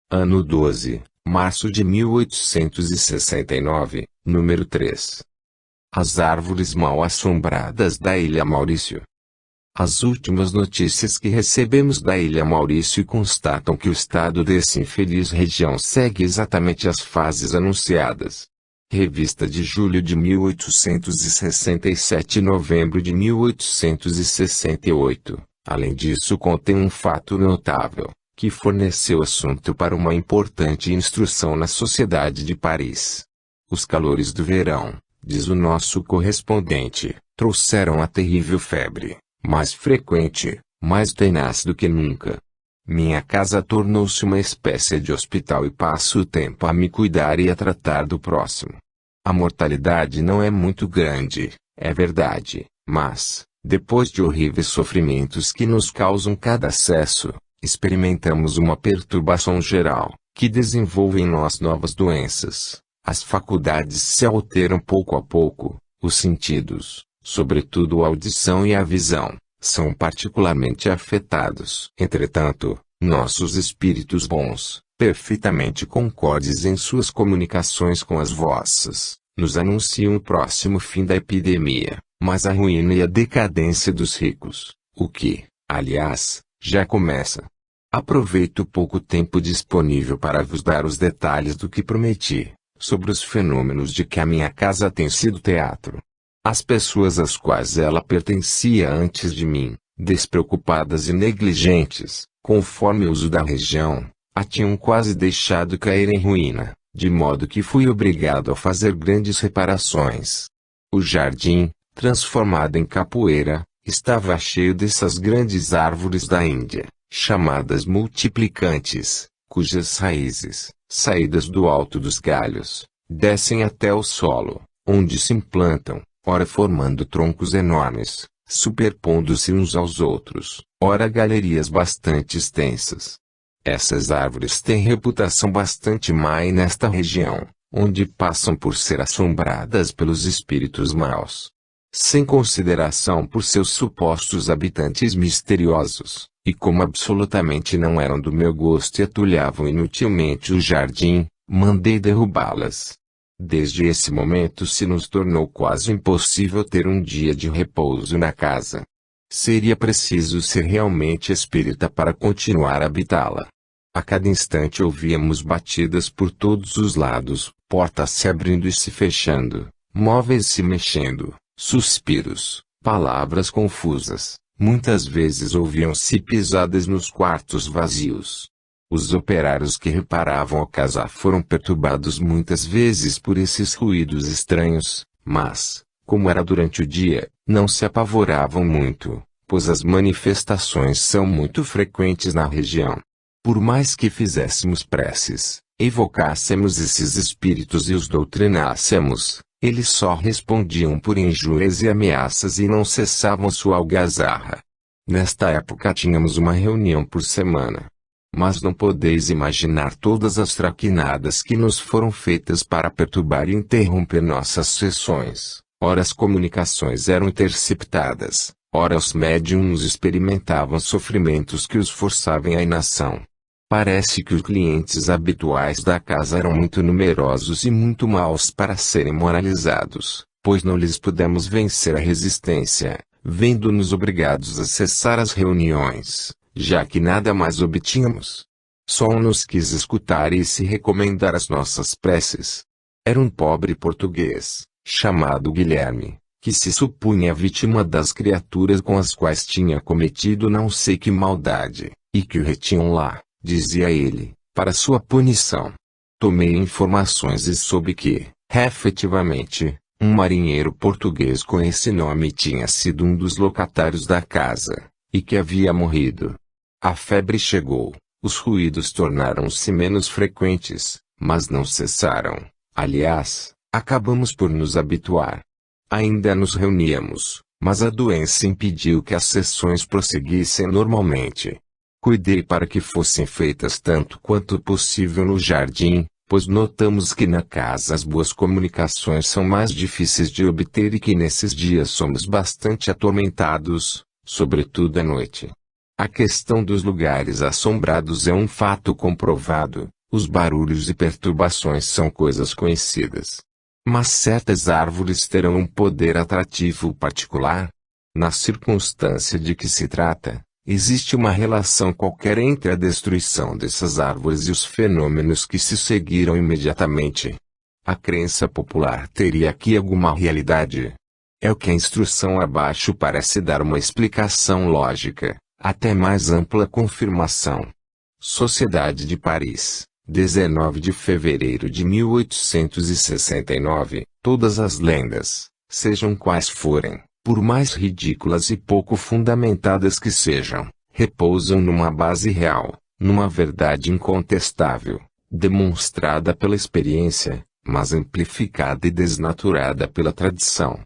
Ano 12, março de 1869, número 3. As árvores mal assombradas da Ilha Maurício. As últimas notícias que recebemos da Ilha Maurício constatam que o estado desse infeliz região segue exatamente as fases anunciadas. Revista de julho de 1867 e novembro de 1868. Além disso, contém um fato notável, que forneceu assunto para uma importante instrução na sociedade de Paris. Os calores do verão, diz o nosso correspondente, trouxeram a terrível febre, mais frequente, mais tenaz do que nunca. Minha casa tornou-se uma espécie de hospital e passo o tempo a me cuidar e a tratar do próximo. A mortalidade não é muito grande, é verdade, mas, depois de horríveis sofrimentos que nos causam cada acesso, experimentamos uma perturbação geral, que desenvolve em nós novas doenças. As faculdades se alteram pouco a pouco, os sentidos, sobretudo a audição e a visão, são particularmente afetados. Entretanto, nossos espíritos bons, perfeitamente concordes em suas comunicações com as vossas, nos anunciam o próximo fim da epidemia, mas a ruína e a decadência dos ricos, o que, aliás, já começa. Aproveito o pouco tempo disponível para vos dar os detalhes do que prometi, sobre os fenômenos de que a minha casa tem sido teatro. As pessoas às quais ela pertencia antes de mim, despreocupadas e negligentes, conforme o uso da região, a tinham quase deixado cair em ruína, de modo que fui obrigado a fazer grandes reparações. O jardim, transformado em capoeira, estava cheio dessas grandes árvores da Índia, chamadas multiplicantes, cujas raízes, saídas do alto dos galhos, descem até o solo, onde se implantam, ora formando troncos enormes, superpondo-se uns aos outros, ora galerias bastante extensas. Essas árvores têm reputação bastante má nesta região, onde passam por ser assombradas pelos espíritos maus. Sem consideração por seus supostos habitantes misteriosos, e como absolutamente não eram do meu gosto e atulhavam inutilmente o jardim, mandei derrubá-las. Desde esse momento se nos tornou quase impossível ter um dia de repouso na casa. Seria preciso ser realmente espírita para continuar a habitá-la. A cada instante ouvíamos batidas por todos os lados, portas se abrindo e se fechando, móveis se mexendo, suspiros, palavras confusas. Muitas vezes ouviam-se pisadas nos quartos vazios. Os operários que reparavam a casa foram perturbados muitas vezes por esses ruídos estranhos, mas, como era durante o dia, não se apavoravam muito, pois as manifestações são muito frequentes na região. Por mais que fizéssemos preces, evocássemos esses espíritos e os doutrinássemos, eles só respondiam por injúrias e ameaças e não cessavam sua algazarra. Nesta época tínhamos uma reunião por semana. Mas não podeis imaginar todas as traquinadas que nos foram feitas para perturbar e interromper nossas sessões. Ora as comunicações eram interceptadas, ora os médiuns experimentavam sofrimentos que os forçavam à inação. Parece que os clientes habituais da casa eram muito numerosos e muito maus para serem moralizados, pois não lhes pudemos vencer a resistência, vendo-nos obrigados a cessar as reuniões, já que nada mais obtínhamos. Só um nos quis escutar e se recomendar as nossas preces. Era um pobre português, chamado Guilherme, que se supunha vítima das criaturas com as quais tinha cometido não sei que maldade, e que o retinham lá, dizia ele, para sua punição. Tomei informações e soube que, efetivamente, um marinheiro português com esse nome tinha sido um dos locatários da casa, e que havia morrido. A febre chegou, os ruídos tornaram-se menos frequentes, mas não cessaram. Aliás, acabamos por nos habituar. Ainda nos reuníamos, mas a doença impediu que as sessões prosseguissem normalmente. Cuidei para que fossem feitas tanto quanto possível no jardim, pois notamos que na casa as boas comunicações são mais difíceis de obter e que nesses dias somos bastante atormentados, sobretudo à noite. A questão dos lugares assombrados é um fato comprovado, os barulhos e perturbações são coisas conhecidas. Mas certas árvores terão um poder atrativo particular. Na circunstância de que se trata, existe uma relação qualquer entre a destruição dessas árvores e os fenômenos que se seguiram imediatamente. A crença popular teria aqui alguma realidade. É o que a instrução abaixo parece dar uma explicação lógica, até mais ampla confirmação. Sociedade de Paris, 19 de fevereiro de 1869. Todas as lendas, sejam quais forem, por mais ridículas e pouco fundamentadas que sejam, repousam numa base real, numa verdade incontestável, demonstrada pela experiência, mas amplificada e desnaturada pela tradição.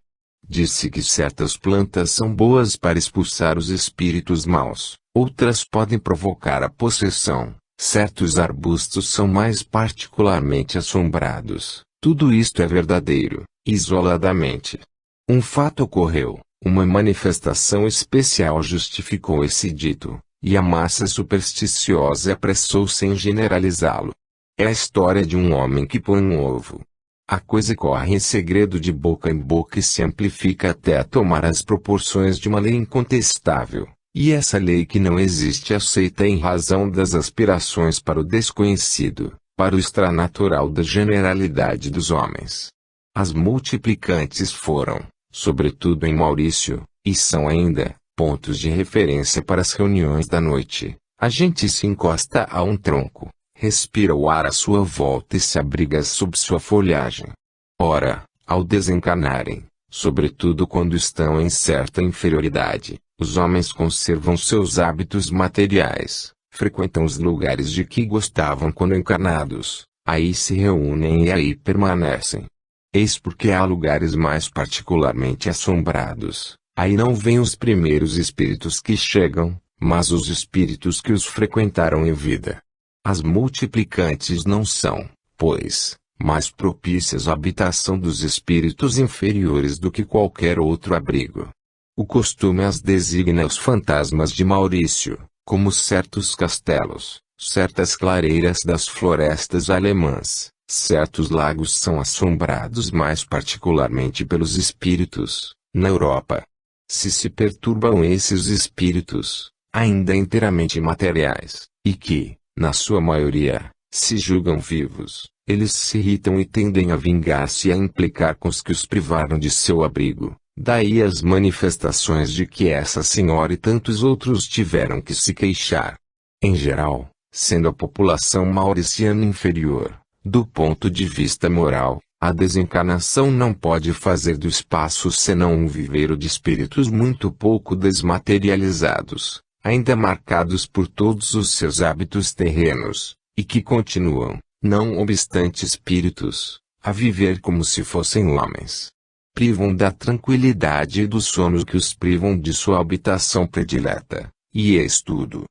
Diz-se que certas plantas são boas para expulsar os espíritos maus, outras podem provocar a possessão, certos arbustos são mais particularmente assombrados. Tudo isto é verdadeiro, isoladamente. Um fato ocorreu, uma manifestação especial justificou esse dito, e a massa supersticiosa apressou-se em generalizá-lo. É a história de um homem que põe um ovo. A coisa corre em segredo de boca em boca e se amplifica até a tomar as proporções de uma lei incontestável. E essa lei que não existe aceita em razão das aspirações para o desconhecido, para o extranatural da generalidade dos homens. As multiplicantes foram, sobretudo em Maurício, e são ainda, pontos de referência para as reuniões da noite. A gente se encosta a um tronco, respira o ar à sua volta e se abriga sob sua folhagem. Ora, ao desencarnarem, sobretudo quando estão em certa inferioridade, os homens conservam seus hábitos materiais, frequentam os lugares de que gostavam quando encarnados, aí se reúnem e aí permanecem. Eis porque há lugares mais particularmente assombrados, aí não vêm os primeiros espíritos que chegam, mas os espíritos que os frequentaram em vida. As multiplicantes não são, pois, mais propícias à habitação dos espíritos inferiores do que qualquer outro abrigo. O costume as designa os fantasmas de Maurício, como certos castelos, certas clareiras das florestas alemãs, certos lagos são assombrados mais particularmente pelos espíritos, na Europa. Se perturbam esses espíritos, ainda inteiramente materiais, e que, na sua maioria, se julgam vivos, eles se irritam e tendem a vingar-se e a implicar com os que os privaram de seu abrigo. Daí as manifestações de que essa senhora e tantos outros tiveram que se queixar. Em geral, sendo a população mauriciana inferior, do ponto de vista moral, a desencarnação não pode fazer do espaço senão um viveiro de espíritos muito pouco desmaterializados, ainda marcados por todos os seus hábitos terrenos, e que continuam, não obstante espíritos, a viver como se fossem homens. Privam da tranquilidade e do sono que os privam de sua habitação predileta, e eis tudo.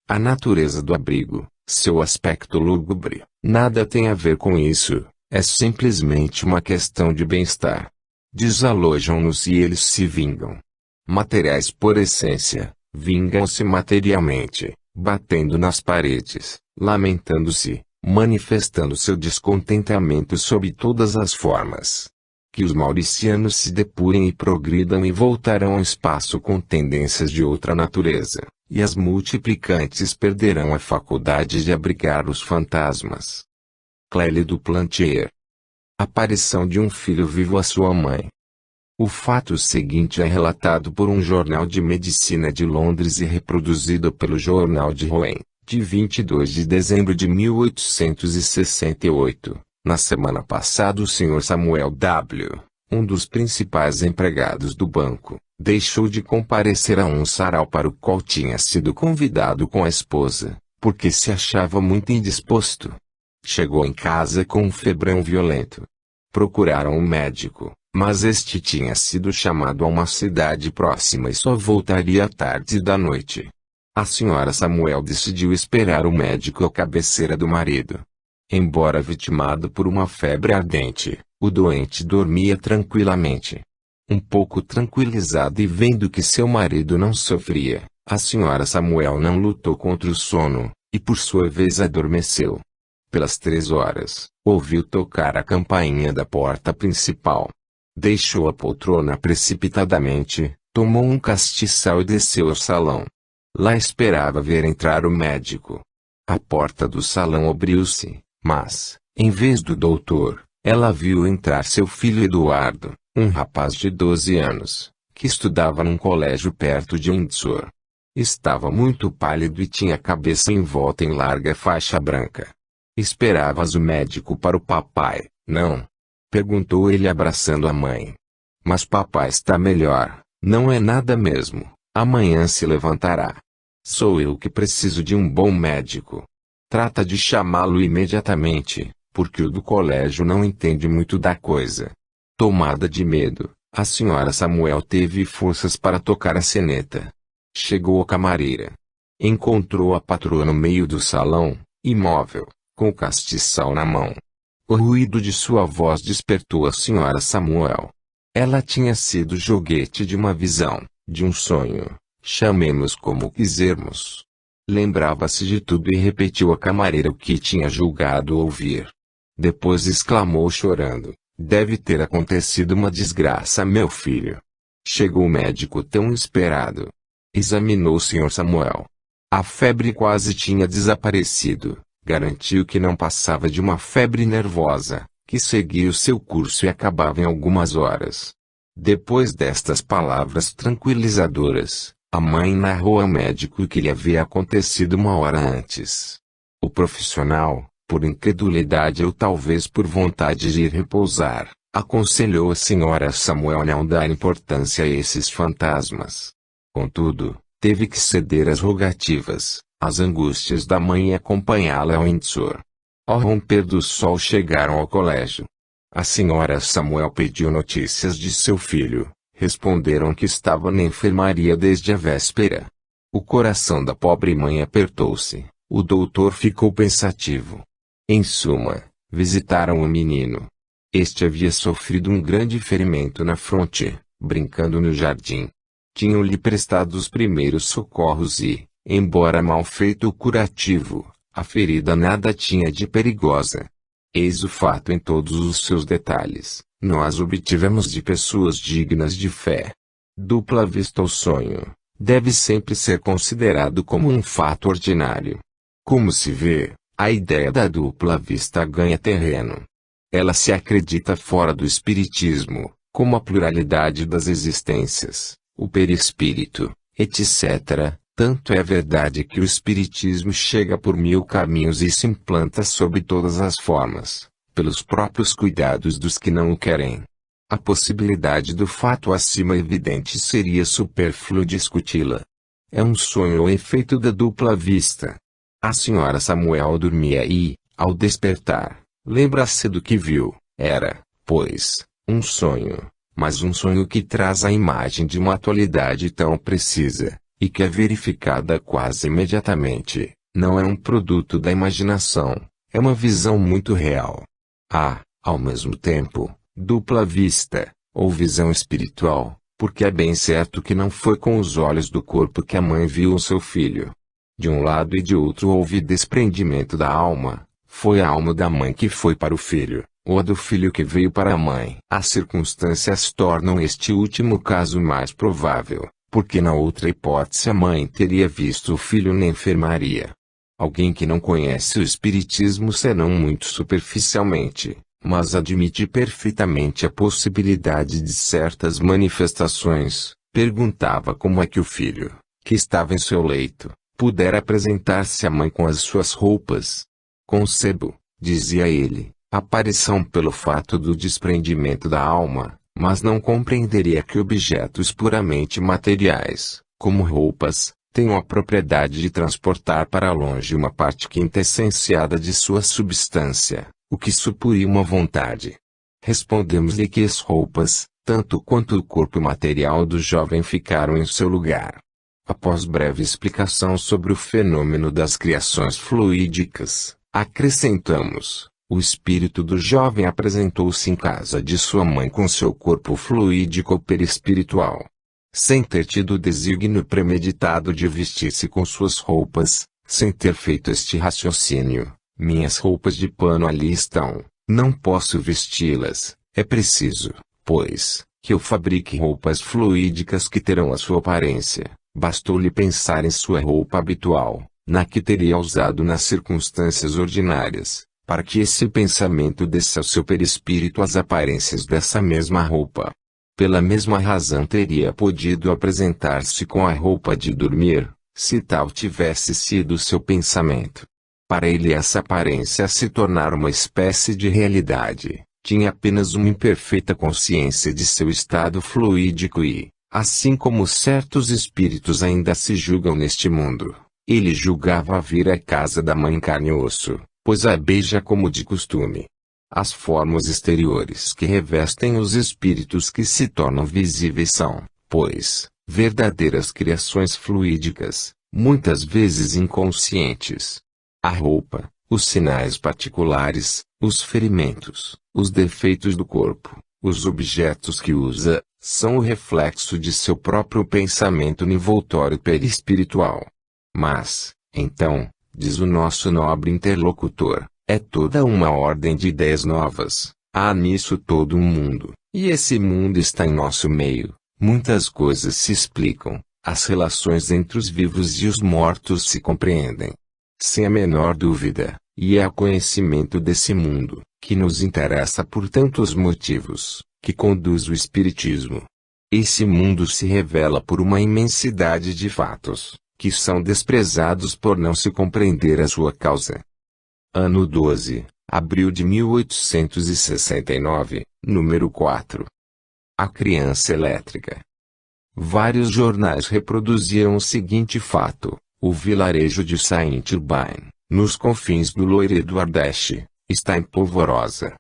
A natureza do abrigo, seu aspecto lúgubre, nada tem a ver com isso, é simplesmente uma questão de bem-estar. Desalojam-nos e eles se vingam. Materiais por essência, vingam-se materialmente, batendo nas paredes, lamentando-se, manifestando seu descontentamento sob todas as formas. Que os mauricianos se depurem e progridam e voltarão ao espaço com tendências de outra natureza, e as multiplicantes perderão a faculdade de abrigar os fantasmas. Clélie du Plantier. Aparição de um filho vivo à sua mãe. O fato seguinte é relatado por um jornal de medicina de Londres e reproduzido pelo Jornal de Rouen, de 22 de dezembro de 1868. Na semana passada o Sr. Samuel W., um dos principais empregados do banco, deixou de comparecer a um sarau para o qual tinha sido convidado com a esposa, porque se achava muito indisposto. Chegou em casa com um febrão violento. Procuraram um médico, mas este tinha sido chamado a uma cidade próxima e só voltaria à tarde da noite. A Sra. Samuel decidiu esperar o médico à cabeceira do marido. Embora vitimado por uma febre ardente, o doente dormia tranquilamente. Um pouco tranquilizado e vendo que seu marido não sofria, a Sra. Samuel não lutou contra o sono, e por sua vez adormeceu. Pelas 3 horas, ouviu tocar a campainha da porta principal. Deixou a poltrona precipitadamente, tomou um castiçal e desceu ao salão. Lá esperava ver entrar o médico. A porta do salão abriu-se. Mas, em vez do doutor, ela viu entrar seu filho Eduardo, um rapaz de 12 anos, que estudava num colégio perto de Windsor. Estava muito pálido e tinha a cabeça envolta em larga faixa branca. Esperavas o médico para o papai, não? Perguntou ele abraçando a mãe. Mas papai está melhor, não é nada mesmo, amanhã se levantará. Sou eu que preciso de um bom médico. Trata de chamá-lo imediatamente, porque o do colégio não entende muito da coisa. Tomada de medo, a Sra. Samuel teve forças para tocar a sineta. Chegou a camareira. Encontrou a patroa no meio do salão, imóvel, com o castiçal na mão. O ruído de sua voz despertou a Sra. Samuel. Ela tinha sido joguete de uma visão, de um sonho, chamemos como quisermos. Lembrava-se de tudo e repetiu à camareira o que tinha julgado ouvir. Depois exclamou chorando, deve ter acontecido uma desgraça, meu filho. Chegou o médico tão esperado. Examinou o Sr. Samuel. A febre quase tinha desaparecido. Garantiu que não passava de uma febre nervosa, que seguia o seu curso e acabava em algumas horas. Depois destas palavras tranquilizadoras, a mãe narrou ao médico o que lhe havia acontecido uma hora antes. O profissional, por incredulidade ou talvez por vontade de ir repousar, aconselhou a Sra. Samuel não dar importância a esses fantasmas. Contudo, teve que ceder às rogativas, às angústias da mãe e acompanhá-la ao Windsor. Ao romper do sol chegaram ao colégio. A Sra. Samuel pediu notícias de seu filho. Responderam que estava na enfermaria desde a véspera. O coração da pobre mãe apertou-se. O doutor ficou pensativo. Em suma, visitaram o menino. Este havia sofrido um grande ferimento na fronte, brincando no jardim. Tinham-lhe prestado os primeiros socorros e, embora mal feito o curativo, a ferida nada tinha de perigosa. Eis o fato em todos os seus detalhes. Nós obtivemos de pessoas dignas de fé. Dupla vista. O sonho deve sempre ser considerado como um fato ordinário. Como se vê, a ideia da dupla vista ganha terreno. Ela se acredita fora do espiritismo, como a pluralidade das existências, o perispírito, etc. Tanto é verdade que o espiritismo chega por 1000 caminhos e se implanta sob todas as formas, pelos próprios cuidados dos que não o querem. A possibilidade do fato acima evidente seria supérfluo discuti-la. É um sonho o efeito da dupla vista. A Sra. Samuel dormia e, ao despertar, lembra-se do que viu. Era, pois, um sonho, mas um sonho que traz a imagem de uma atualidade tão precisa, e que é verificada quase imediatamente. Não é um produto da imaginação, é uma visão muito real. Há, ao mesmo tempo, dupla vista, ou visão espiritual, porque é bem certo que não foi com os olhos do corpo que a mãe viu o seu filho. De um lado e de outro houve desprendimento da alma, foi a alma da mãe que foi para o filho, ou a do filho que veio para a mãe. As circunstâncias tornam este último caso mais provável, porque na outra hipótese a mãe teria visto o filho na enfermaria. Alguém que não conhece o espiritismo senão muito superficialmente, mas admite perfeitamente a possibilidade de certas manifestações, perguntava como é que o filho, que estava em seu leito, pudera apresentar-se à mãe com as suas roupas. Concebo, dizia ele, a aparição pelo fato do desprendimento da alma, mas não compreenderia que objetos puramente materiais, como roupas, tenham a propriedade de transportar para longe uma parte quintessenciada de sua substância, o que supuria uma vontade. Respondemos-lhe que as roupas, tanto quanto o corpo material do jovem ficaram em seu lugar. Após breve explicação sobre o fenômeno das criações fluídicas, acrescentamos, o espírito do jovem apresentou-se em casa de sua mãe com seu corpo fluídico ou perispiritual. Sem ter tido o desígnio premeditado de vestir-se com suas roupas, sem ter feito este raciocínio, minhas roupas de pano ali estão, não posso vesti-las, é preciso, pois, que eu fabrique roupas fluídicas que terão a sua aparência. Bastou-lhe pensar em sua roupa habitual, na que teria usado nas circunstâncias ordinárias, para que esse pensamento desse ao seu perispírito as aparências dessa mesma roupa. Pela mesma razão teria podido apresentar-se com a roupa de dormir, se tal tivesse sido seu pensamento. Para ele essa aparência se tornar uma espécie de realidade, tinha apenas uma imperfeita consciência de seu estado fluídico e, assim como certos espíritos ainda se julgam neste mundo, ele julgava vir à casa da mãe carne e osso, pois a beija como de costume. As formas exteriores que revestem os espíritos que se tornam visíveis são, pois, verdadeiras criações fluídicas, muitas vezes inconscientes. A roupa, os sinais particulares, os ferimentos, os defeitos do corpo, os objetos que usa, são o reflexo de seu próprio pensamento nivoltório perispiritual. Mas, então, diz o nosso nobre interlocutor, é toda uma ordem de ideias novas, há nisso todo um mundo, e esse mundo está em nosso meio, muitas coisas se explicam, As relações entre os vivos e os mortos se compreendem. Sem a menor dúvida, e é o conhecimento desse mundo, que nos interessa por tantos motivos, que conduz o Espiritismo. Esse mundo se revela por uma imensidade de fatos, que são desprezados por não se compreender a sua causa. Ano 12, abril de 1869, número 4. A criança elétrica. Vários jornais reproduziram o seguinte fato: o vilarejo de Saint-Urbain, nos confins do Loire do Ardèche, está em polvorosa.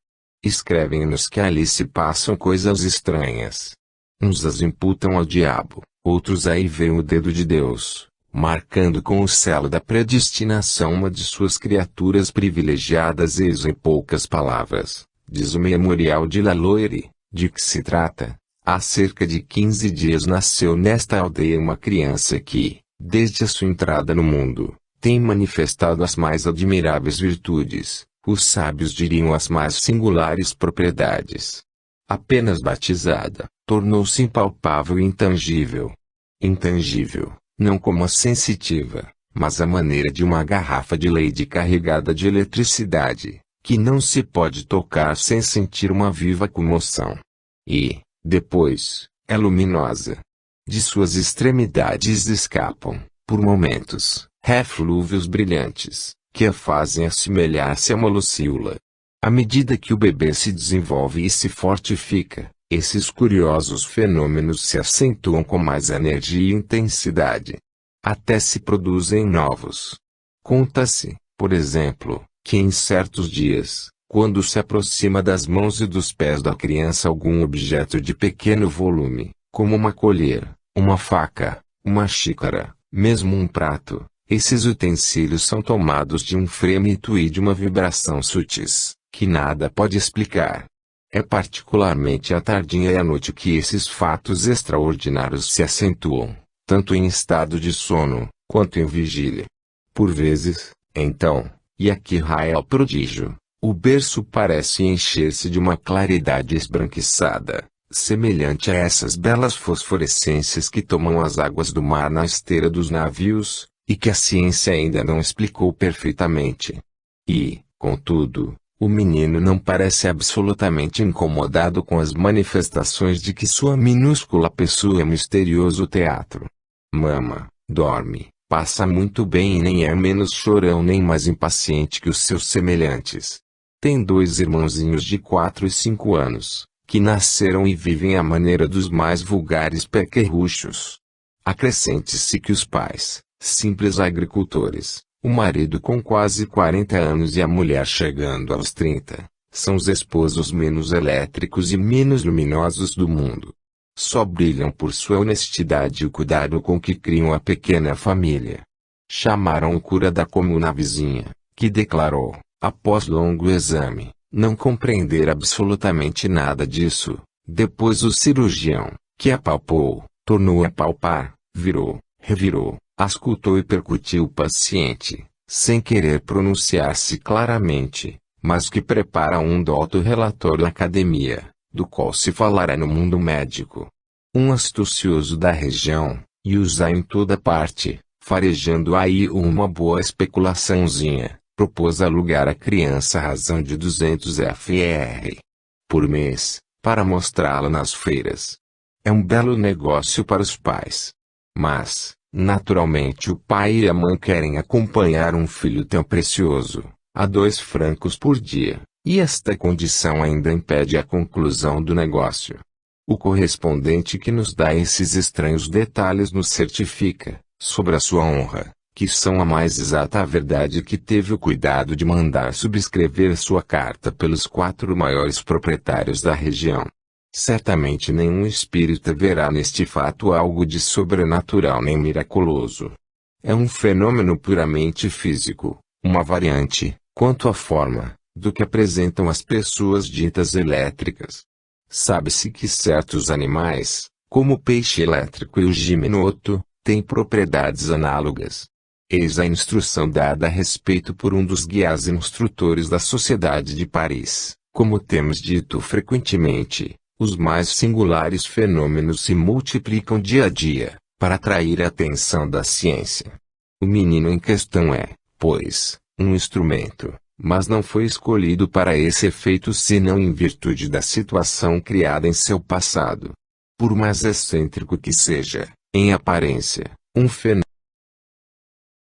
Escrevem-nos que ali se passam coisas estranhas. Uns as imputam ao diabo, outros aí veem o dedo de Deus, marcando com o selo da predestinação uma de suas criaturas privilegiadas. Eis em poucas palavras, diz o Memorial de La Loire, de que se trata. Há cerca de 15 dias nasceu nesta aldeia uma criança que, desde a sua entrada no mundo, tem manifestado as mais admiráveis virtudes, os sábios diriam as mais singulares propriedades. Apenas batizada, tornou-se impalpável e intangível. Intangível, não como a sensitiva, mas à maneira de uma garrafa de leite carregada de eletricidade, que não se pode tocar sem sentir uma viva comoção. E, depois, é luminosa. De suas extremidades escapam, por momentos, reflúvios brilhantes, que a fazem assemelhar-se a uma lucíola. À medida que o bebê se desenvolve e se fortifica, esses curiosos fenômenos se acentuam com mais energia e intensidade. Até se produzem novos. Conta-se, por exemplo, que em certos dias, quando se aproxima das mãos e dos pés da criança algum objeto de pequeno volume, como uma colher, uma faca, uma xícara, mesmo um prato, esses utensílios são tomados de um fremito e de uma vibração sutis, que nada pode explicar. É particularmente à tardinha e à noite que esses fatos extraordinários se acentuam, tanto em estado de sono, quanto em vigília. Por vezes, então, e aqui raia o prodígio, o berço parece encher-se de uma claridade esbranquiçada, semelhante a essas belas fosforescências que tomam as águas do mar na esteira dos navios, e que a ciência ainda não explicou perfeitamente. E, contudo, o menino não parece absolutamente incomodado com as manifestações de que sua minúscula pessoa é misterioso teatro. Mama, dorme, passa muito bem e nem é menos chorão nem mais impaciente que os seus semelhantes. Tem 2 irmãozinhos de 4 e 5 anos, que nasceram e vivem à maneira dos mais vulgares pequerruchos. Acrescente-se que os pais, simples agricultores, o marido com quase 40 anos e a mulher chegando aos 30, são os esposos menos elétricos e menos luminosos do mundo. Só brilham por sua honestidade e o cuidado com que criam a pequena família. Chamaram o cura da comuna vizinha, que declarou, após longo exame, não compreender absolutamente nada disso. Depois o cirurgião, que apalpou, tornou a palpar, virou, revirou, auscultou e percutiu o paciente, sem querer pronunciar-se claramente, mas que prepara um douto relatório à academia, do qual se falará no mundo médico. Um astucioso da região, e usa em toda parte, farejando aí uma boa especulaçãozinha, propôs alugar a criança à razão de 200 fr. por mês, para mostrá-la nas feiras. É um belo negócio para os pais. Mas, naturalmente o pai e a mãe querem acompanhar um filho tão precioso, a 2 francos por dia, e esta condição ainda impede a conclusão do negócio. O correspondente que nos dá esses estranhos detalhes nos certifica, sobre a sua honra, que são a mais exata verdade, que teve o cuidado de mandar subscrever sua carta pelos 4 maiores proprietários da região. Certamente nenhum espírita verá neste fato algo de sobrenatural nem miraculoso. É um fenômeno puramente físico, uma variante, quanto à forma, do que apresentam as pessoas ditas elétricas. Sabe-se que certos animais, como o peixe elétrico e o gimnoto, têm propriedades análogas. Eis a instrução dada a respeito por um dos guias instrutores da Sociedade de Paris. Como temos dito frequentemente, os mais singulares fenômenos se multiplicam dia a dia, para atrair a atenção da ciência. O menino em questão é, pois, um instrumento, mas não foi escolhido para esse efeito senão em virtude da situação criada em seu passado. Por mais excêntrico que seja, em aparência, um fenômeno